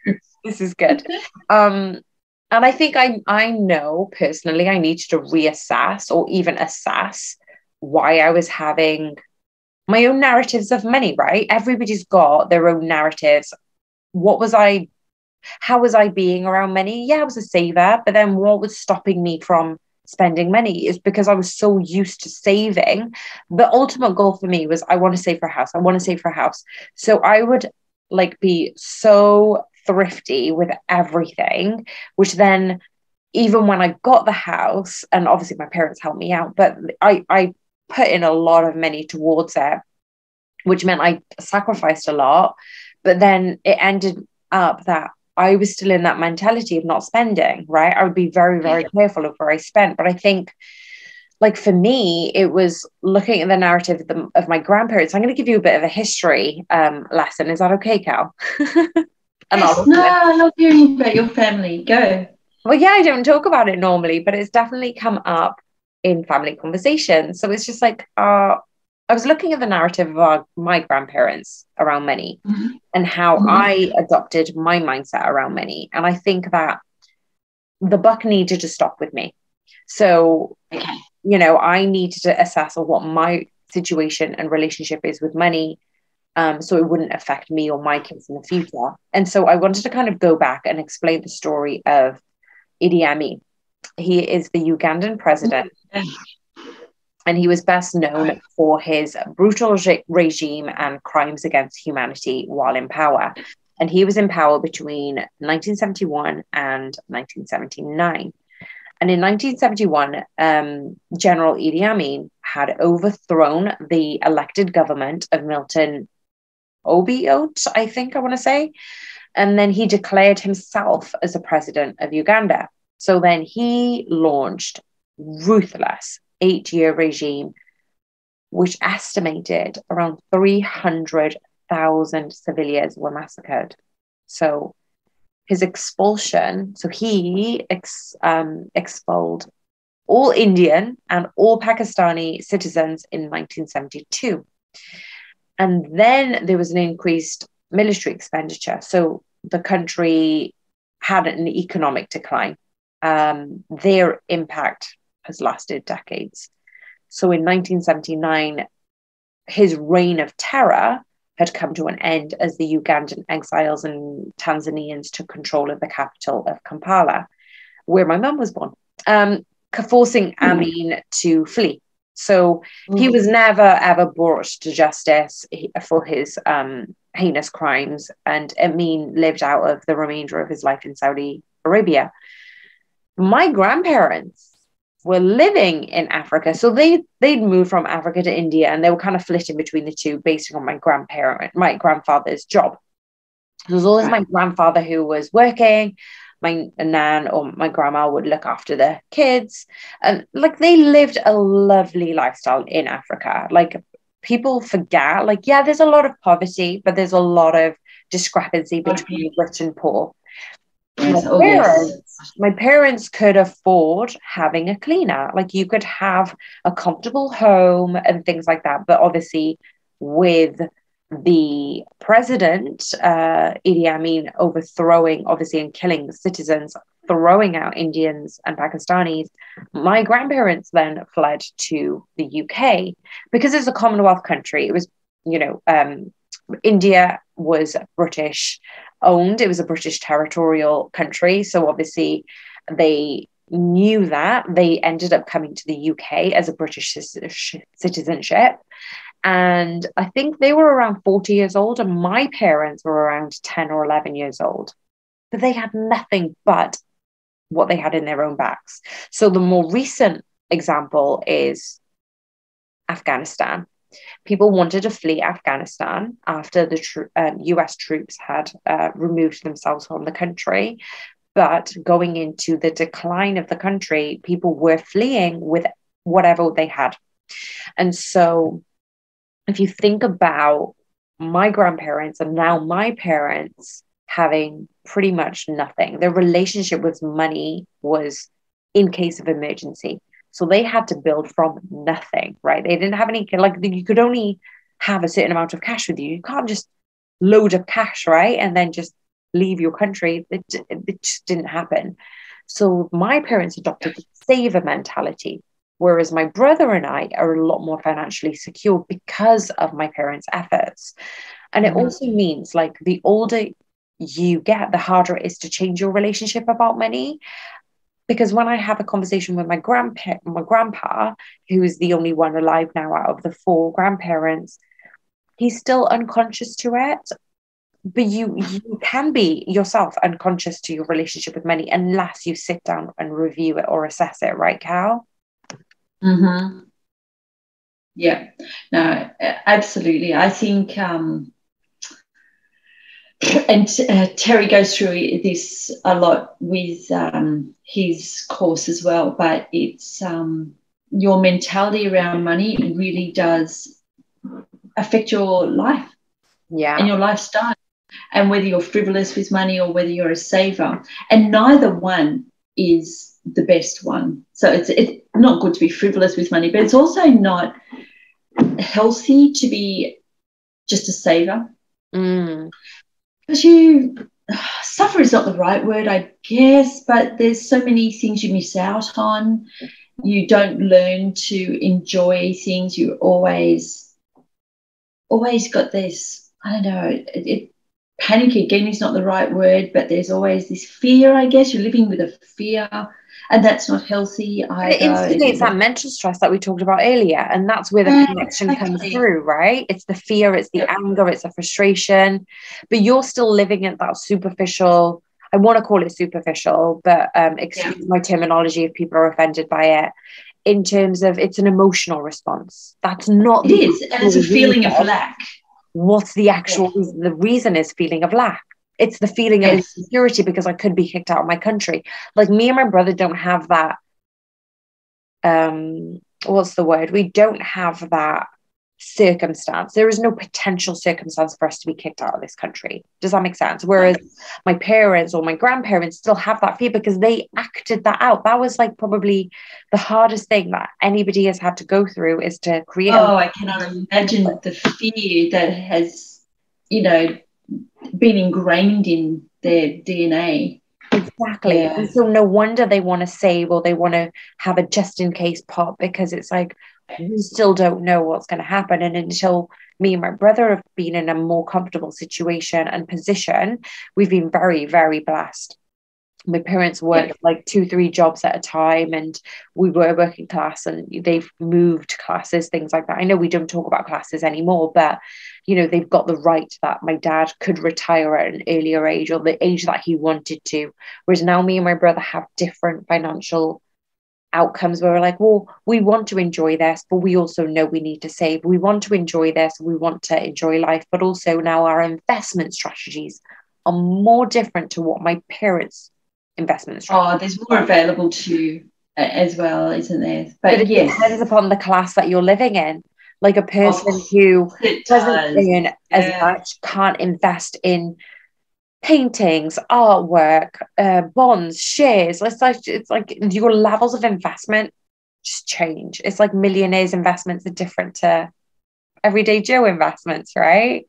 This is good. And I think I know personally I need to reassess or even assess why I was having my own narratives of money, right? Everybody's got their own narratives. How was I being around money? Yeah, I was a saver, but then what was stopping me from spending money is because I was so used to saving. The ultimate goal for me was I want to save for a house. So I would be so thrifty with everything, which then even when I got the house, and obviously my parents helped me out, but I put in a lot of money towards it, which meant I sacrificed a lot. But then it ended up that I was still in that mentality of not spending, right? I would be very, very careful of where I spent. But I think, for me, it was looking at the narrative of my grandparents. I'm going to give you a bit of a history lesson. Is that okay, Cal? Yes, no, I love hearing about your family. Go. well, yeah, I don't talk about it normally, but it's definitely come up in family conversations. So it's just like, I was looking at the narrative of my grandparents around money and how I adopted my mindset around money. And I think that the buck needed to stop with me. So, I needed to assess what my situation and relationship is with money, so it wouldn't affect me or my kids in the future. And so I wanted to kind of go back and explain the story of Idi Amin. He is the Ugandan president, and he was best known for his brutal regime and crimes against humanity while in power. And he was in power between 1971 and 1979. And in 1971, General Idi Amin had overthrown the elected government of Milton Obiot, I think I want to say. And then he declared himself as the president of Uganda. So then he launched ruthless 8-year regime, which estimated around 300,000 civilians were massacred. So his expulsion, so he expelled all Indian and all Pakistani citizens in 1972. And then there was an increased military expenditure. So the country had an economic decline. Their impact has lasted decades. So in 1979, his reign of terror had come to an end as the Ugandan exiles and Tanzanians took control of the capital of Kampala, where my mum was born, forcing Amin to flee. So he was never, ever brought to justice for his heinous crimes, and Amin lived out of the remainder of his life in Saudi Arabia. My grandparents were living in Africa. So they'd moved from Africa to India, and they were kind of flitting between the two based on my grandfather's job. It was always my grandfather who was working. My nan or my grandma would look after the kids. And they lived a lovely lifestyle in Africa. People forget, there's a lot of poverty, but there's a lot of discrepancy between rich and poor. My parents could afford having a cleaner. You could have a comfortable home and things like that. But obviously, with the president, Idi Amin, overthrowing, obviously, and killing citizens, throwing out Indians and Pakistanis, my grandparents then fled to the UK because it's a Commonwealth country. It was, India was British owned. It was a British territorial country. So obviously they knew that. They ended up coming to the UK as a British citizenship. And I think they were around 40 years old, and my parents were around 10 or 11 years old. But they had nothing but what they had in their own backs. So the more recent example is Afghanistan. People wanted to flee Afghanistan after the US troops had removed themselves from the country. But going into the decline of the country, people were fleeing with whatever they had. And so if you think about my grandparents and now my parents having pretty much nothing, their relationship with money was in case of emergency. So they had to build from nothing, right? They didn't have any, you could only have a certain amount of cash with you. You can't just load up cash, right? And then just leave your country. It just didn't happen. So my parents adopted the saver mentality, whereas my brother and I are a lot more financially secure because of my parents' efforts. And it also means the older you get, the harder it is to change your relationship about money. Because when I have a conversation with my grandpa, who is the only one alive now out of the 4 grandparents, he's still unconscious to it. But you can be yourself unconscious to your relationship with money unless you sit down and review it or assess it, right, Cal? Yeah, no, absolutely. I think, and Terry goes through this a lot with his course as well, but it's your mentality around money really does affect your life and your lifestyle, and whether you're frivolous with money or whether you're a saver. And neither one is the best one. So it's not good to be frivolous with money, but it's also not healthy to be just a saver. Because suffer is not the right word, I guess, but there's so many things you miss out on. You don't learn to enjoy things. You always got this, I don't know, panic again is not the right word, but there's always this fear, I guess. You're living with a fear, and that's not healthy either. It instigates that mental stress that we talked about earlier, and that's where the connection comes through, right? It's the fear, it's the anger, it's the frustration, but you're still living at that superficial, I want to call it superficial, but excuse my terminology if people are offended by it, in terms of it's an emotional response. That's not it is, and it's a feeling of lack. What's the actual reason? The reason is feeling of lack. It's the feeling of insecurity because I could be kicked out of my country. Like me and my brother don't have that. What's the word? We don't have that circumstance. There is no potential circumstance for us to be kicked out of this country. Does that make sense? Whereas my parents or my grandparents still have that fear because they acted that out. That was like probably the hardest thing that anybody has had to go through, is to create. I cannot imagine the fear that has, been ingrained in their DNA. Exactly. And so no wonder they want to save, or they want to have a just in case pot, because it's like, we still don't know what's going to happen. And until me and my brother have been in a more comfortable situation and position, we've been very, very blessed. My parents worked like 2-3 jobs at a time, and we were working class, and they've moved classes, things like that. I know we don't talk about classes anymore, but they've got the right that my dad could retire at an earlier age, or the age that he wanted to. Whereas now me and my brother have different financial outcomes where we're like, well, we want to enjoy this, but we also know we need to save. We want to enjoy this, we want to enjoy life, but also now our investment strategies are more different to what my parents' investment strategies. There's more available to you as well, isn't there? But it depends upon the class that you're living in. Like a person who doesn't earn as much can't invest in paintings, artwork, bonds, shares. It's like your levels of investment just change. It's like millionaires' investments are different to everyday Joe investments, right?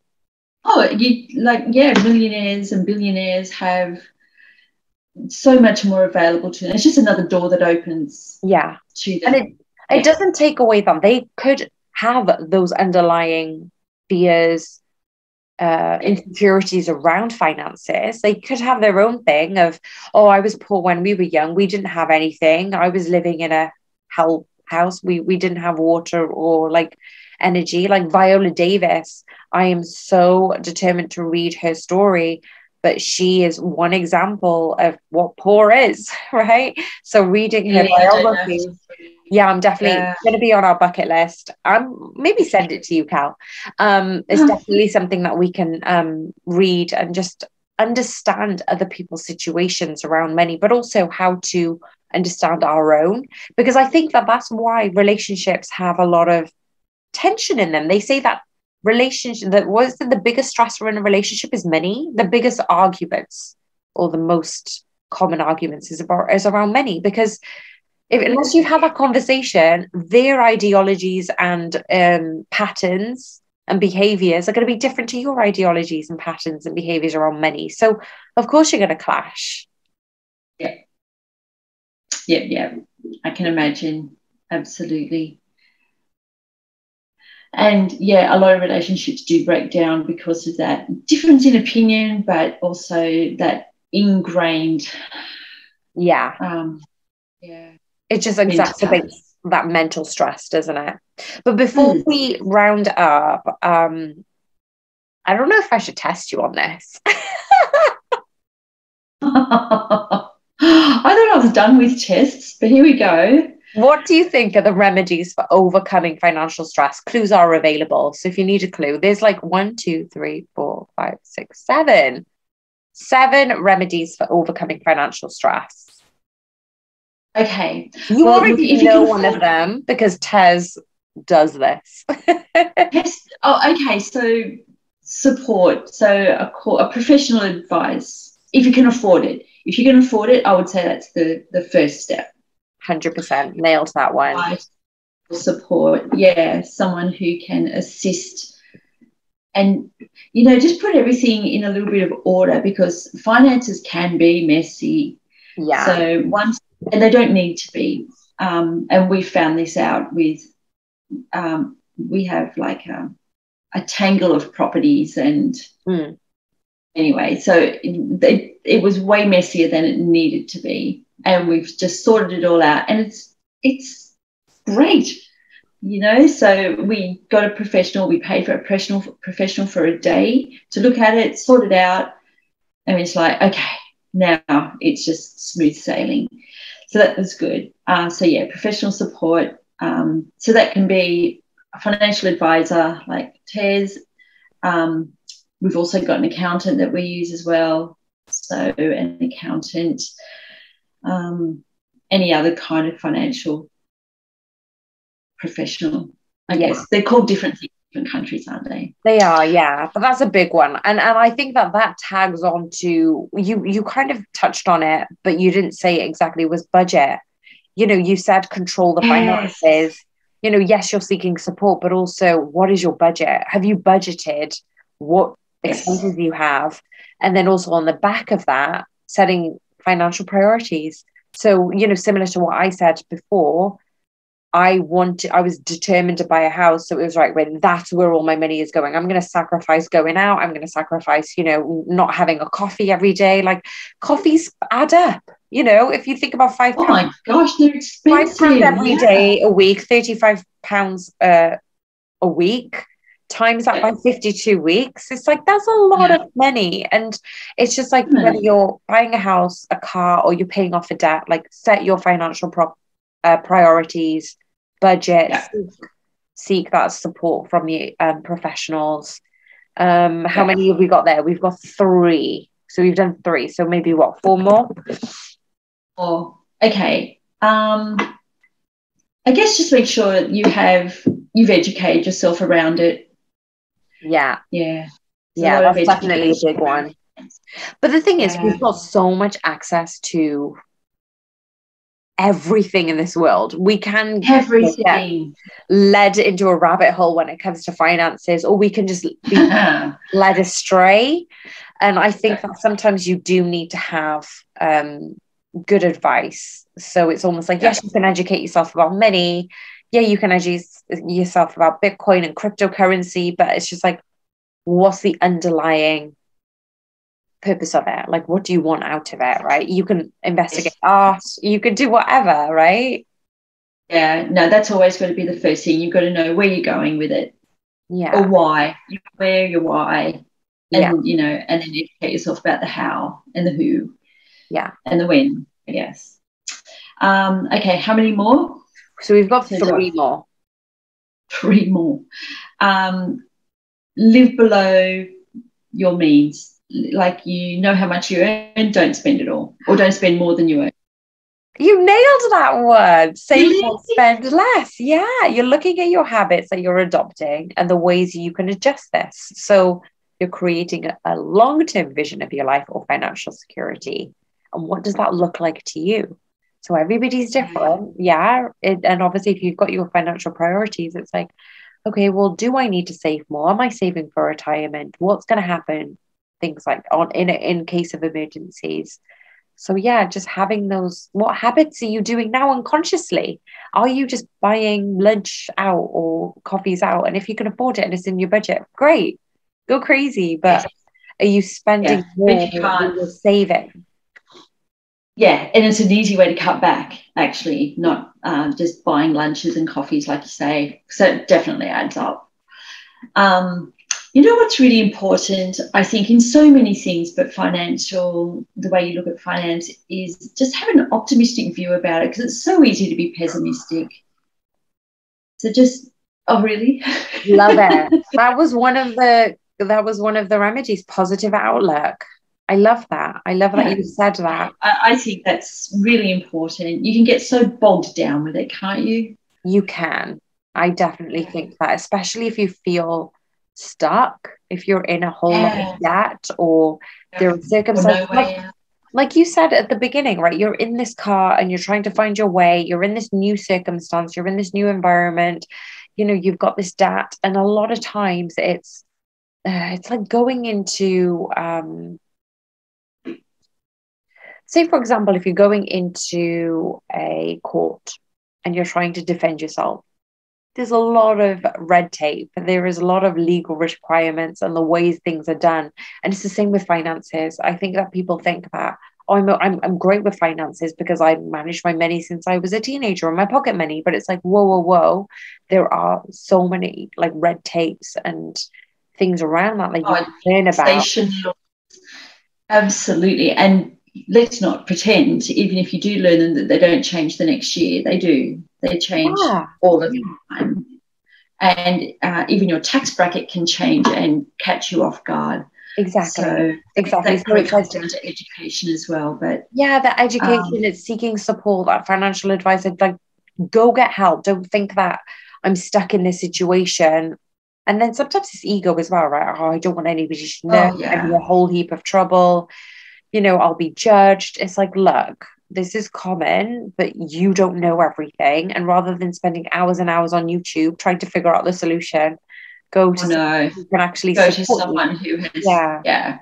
Millionaires and billionaires have so much more available to them. It's just another door that opens to them. And it doesn't take away them. They could have those underlying fears, insecurities around finances. They could have their own thing of, I was poor when we were young, we didn't have anything, I was living in a hell house, we didn't have water or like energy. Like Viola Davis, I am so determined to read her story, but she is one example of what poor is, right? So reading her biography, I'm definitely going to be on our bucket list. Maybe send it to you, Cal. It's definitely something that we can read and just understand other people's situations around money, but also how to understand our own. Because I think that that's why relationships have a lot of tension in them. They say that the biggest stressor in a relationship is money. The biggest arguments, or the most common arguments, is around money, because unless you've had that conversation, their ideologies and patterns and behaviors are going to be different to your ideologies and patterns and behaviors around money. So of course you're going to clash. Yeah. I can imagine. Absolutely. And a lot of relationships do break down because of that difference in opinion, but also that ingrained. It just exacerbates that mental stress, doesn't it? But before we round up, I don't know if I should test you on this. I thought I was done with tests, but here we go. What do you think are the remedies for overcoming financial stress? Clues are available. So if you need a clue, there's like 1, 2, 3, 4, 5, 6, 7. 7 remedies for overcoming financial stress. Okay. You already know one of them because Tez does this. Yes. Okay. So support. So a professional advice, if you can afford it. if you can afford it, I would say that's the first step. 100%. Nailed that one. Right. Support, yeah, someone who can assist and, you know, just put everything in a little bit of order, because finances can be messy. Yeah. So and they don't need to be. And we found this out with, we have like a tangle of properties, and anyway, so it was way messier than it needed to be, and we've just sorted it all out, and it's great, you know. So we got a professional, we paid for a professional for a day to look at it, sort it out, and it's like, okay, now it's just smooth sailing. So that was good. So yeah, professional support. So that can be a financial advisor like Tez. We've also got an accountant that we use as well. So an accountant, any other kind of financial professional, I guess. They're called different things in different countries, aren't they? They are, yeah. But that's a big one. And I think that tags on to, you kind of touched on it, but you didn't say it exactly, was budget. You know, you said control the finances. You know, yes, you're seeking support, but also what is your budget? Have you budgeted what expenses you have? And then also on the back of that, setting financial priorities. So, you know, similar to what I said before, I was determined to buy a house. So it was right, when that's where all my money is going. I'm going to sacrifice going out. I'm going to sacrifice, you know, not having a coffee every day. Like, coffees add up. You know, if you think about £5, oh my gosh, they're expensive. £5 every day a week, £35 a week, times that by 52 weeks. It's like, that's a lot of money. And it's just like, whether you're buying a house, a car, or you're paying off a debt, like, set your financial priorities, budget, seek that support from the professionals. How many have we got there? We've got 3. So we've done 3. So maybe what, 4 more? Oh, okay. I guess just make sure you've educated yourself around it. Yeah. Yeah. Yeah, that's definitely a big one. But the thing is, we've got so much access to everything in this world. We can get led into a rabbit hole when it comes to finances, or we can just be led astray. And I think that sometimes you do need to have good advice. So it's almost like, yes, you can educate yourself about money. Yeah, you can educate yourself about Bitcoin and cryptocurrency, but it's just like, what's the underlying purpose of it? Like, what do you want out of it, right? You can investigate art, you could do whatever, right? Yeah, no, that's always going to be the first thing. You've got to know where you're going with it. Yeah. Or why. Where, your why. And, you know, and then educate yourself about the how and the who. Yeah. And the when, I guess. Okay, how many more? So we've got 3 more. 3 more. Live below your means. Like, you know how much you earn, don't spend it all, or don't spend more than you earn. You nailed that word. Save more, spend less. Yeah, you're looking at your habits that you're adopting and the ways you can adjust this. So you're creating a long-term vision of your life or financial security. And what does that look like to you? So everybody's different. And obviously, if you've got your financial priorities, it's like, okay, well, do I need to save more? Am I saving for retirement? What's going to happen? Things like in case of emergencies. So just having those, what habits are you doing now unconsciously? Are you just buying lunch out or coffees out? And if you can afford it and it's in your budget, great, go crazy. But are you spending more than you're saving? Yeah, and it's an easy way to cut back, actually, not just buying lunches and coffees, like you say. So it definitely adds up. You know what's really important, I think, in so many things, but financial, the way you look at finance, is just have an optimistic view about it, because it's so easy to be pessimistic. So just, oh, really? Love it. That was one of the remedies, positive outlook. I love that. I love that you said that. I think that's really important. You can get so bogged down with it, can't you? You can. I definitely think that, especially if you feel stuck, if you're in a whole lot of debt, or there are circumstances. like you said at the beginning, right? You're in this car and you're trying to find your way. You're in this new circumstance. You're in this new environment. You know, you've got this debt. And a lot of times it's like going into, say, for example, if you're going into a court and you're trying to defend yourself, there's a lot of red tape. There is a lot of legal requirements and the ways things are done. And it's the same with finances. I think that people think that, oh, I'm great with finances because I managed my money since I was a teenager, or my pocket money. But it's like, whoa. There are so many like red tapes and things around that you can learn about. Absolutely. And let's not pretend, even if you do learn them, that they don't change the next year. They do. They change all the time. And even your tax bracket can change and catch you off guard. Exactly. So exactly. That probably comes down to education as well. But yeah, the education, it's seeking support, that financial advice, like go get help. Don't think that I'm stuck in this situation. And then sometimes it's ego as well, right? Oh, I don't want anybody to know. I'm in a whole heap of trouble. You know, I'll be judged. It's like, look, this is common, but you don't know everything. And rather than spending hours and hours on YouTube trying to figure out the solution, go to someone who can actually go to someone who has, yeah.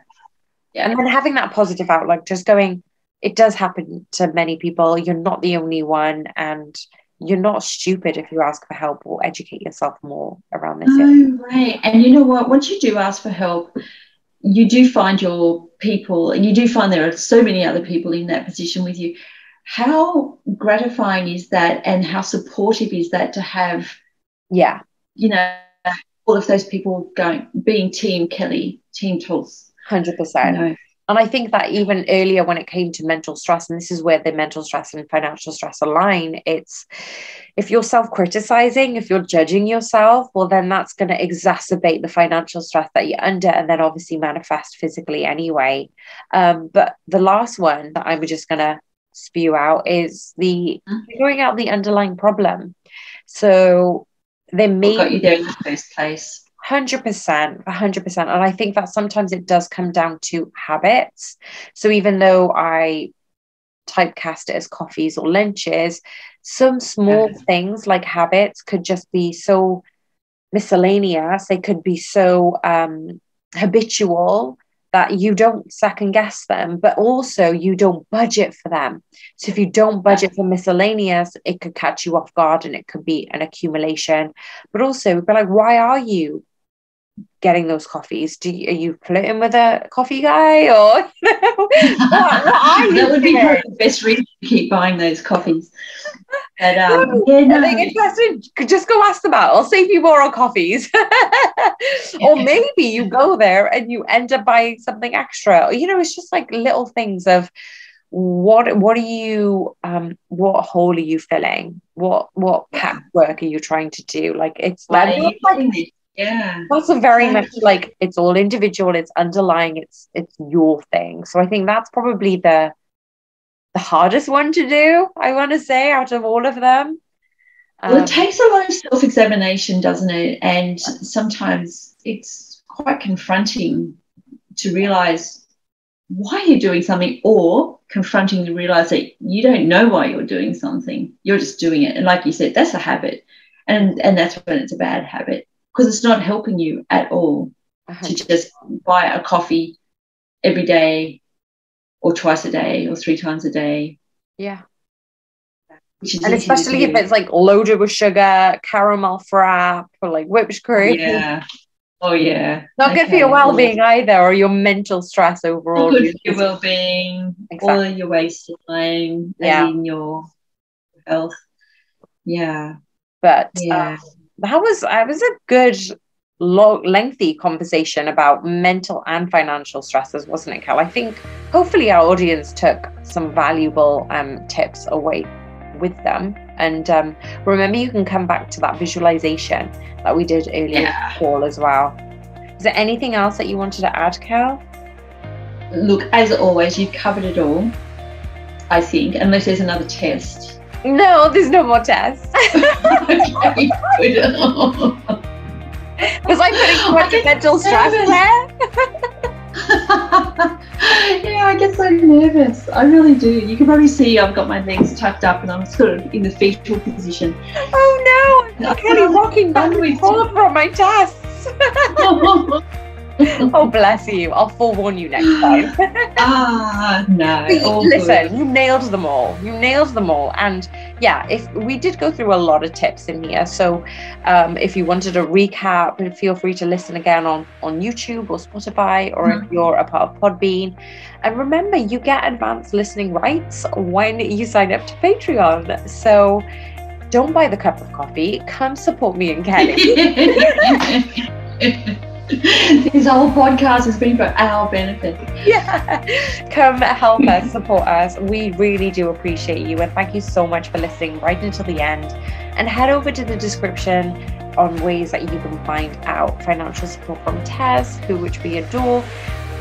And then having that positive outlook, just going, it does happen to many people. You're not the only one, and you're not stupid if you ask for help or educate yourself more around this. Oh, right. And you know what? Once you do ask for help, you do find your people, and you do find there are so many other people in that position with you. How gratifying is that, and how supportive is that to have, you know, all of those people being Team Kelly, Team Tuls. 100%. You know. And I think that even earlier when it came to mental stress, and this is where the mental stress and financial stress align, it's if you're self-criticizing, if you're judging yourself, well, then that's going to exacerbate the financial stress that you're under, and then obviously manifest physically anyway. But the last one that I'm just going to spew out is the figuring out the underlying problem. So there may what got you there in the first place. 100%. And I think that sometimes it does come down to habits. So even though I typecast it as coffees or lunches, some small things like habits could just be so miscellaneous. They could be so habitual that you don't second guess them, but also you don't budget for them. So if you don't budget for miscellaneous, it could catch you off guard, and it could be an accumulation. But also, but like, why are you getting those coffees? Are you flirting with a coffee guy, or what are you that would be the best reason to keep buying those coffees. But are they interested? Just go ask them out. I'll save you more on coffees. Or maybe you go there and you end up buying something extra. You know, it's just like little things of what are you what hole are you filling? What patchwork are you trying to do? Like it's like that's a very much like, it's all individual, it's underlying, it's your thing. So I think that's probably the hardest one to do, I want to say, out of all of them. Well, it takes a lot of self-examination, doesn't it? And sometimes it's quite confronting to realize why you're doing something, or confronting to realize that you don't know why you're doing something. You're just doing it. And like you said, that's a habit. And that's when it's a bad habit, because it's not helping you at all to just buy a coffee every day, or twice a day, or 3 times a day. Yeah. And especially if it's like loaded with sugar, caramel frap, or like whipped cream. Yeah. Oh, yeah. Not good for your well-being either, or your mental stress overall. Not good for your well-being, or your waistline, and your health. Yeah. But that was a good, lengthy conversation about mental and financial stresses, wasn't it, Kel? I think hopefully our audience took some valuable tips away with them. And remember, you can come back to that visualization that we did earlier in the call as well. Is there anything else that you wanted to add, Kel? Look, as always, you've covered it all, I think, unless there's another test. No, there's no more tests. Okay, good. Was I putting too much mental stress there? Yeah, I guess so. so nervous. I really do. You can probably see I've got my legs tucked up and I'm sort of in the fetal position. Oh no! I'm Kelly rocking back and forth from my tests. Oh, bless you. I'll forewarn you next time. No. Listen, you nailed them all. You nailed them all. And yeah, if we did go through a lot of tips in here. So if you wanted a recap, feel free to listen again on YouTube or Spotify, or if you're a part of Podbean. And remember, you get advanced listening rights when you sign up to Patreon. So don't buy the cup of coffee. Come support me and Kelly. This whole podcast has been for our benefit. Yeah. Come help us, support us. We really do appreciate you. And thank you so much for listening right until the end. And head over to the description on ways that you can find out financial support from Tess, which we adore,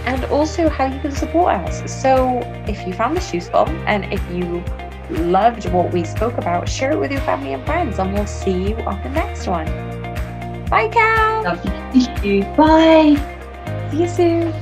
and also how you can support us. So if you found this useful and if you loved what we spoke about, share it with your family and friends, and we'll see you on the next one. Bye, Cal. Thank you. Bye. See you soon.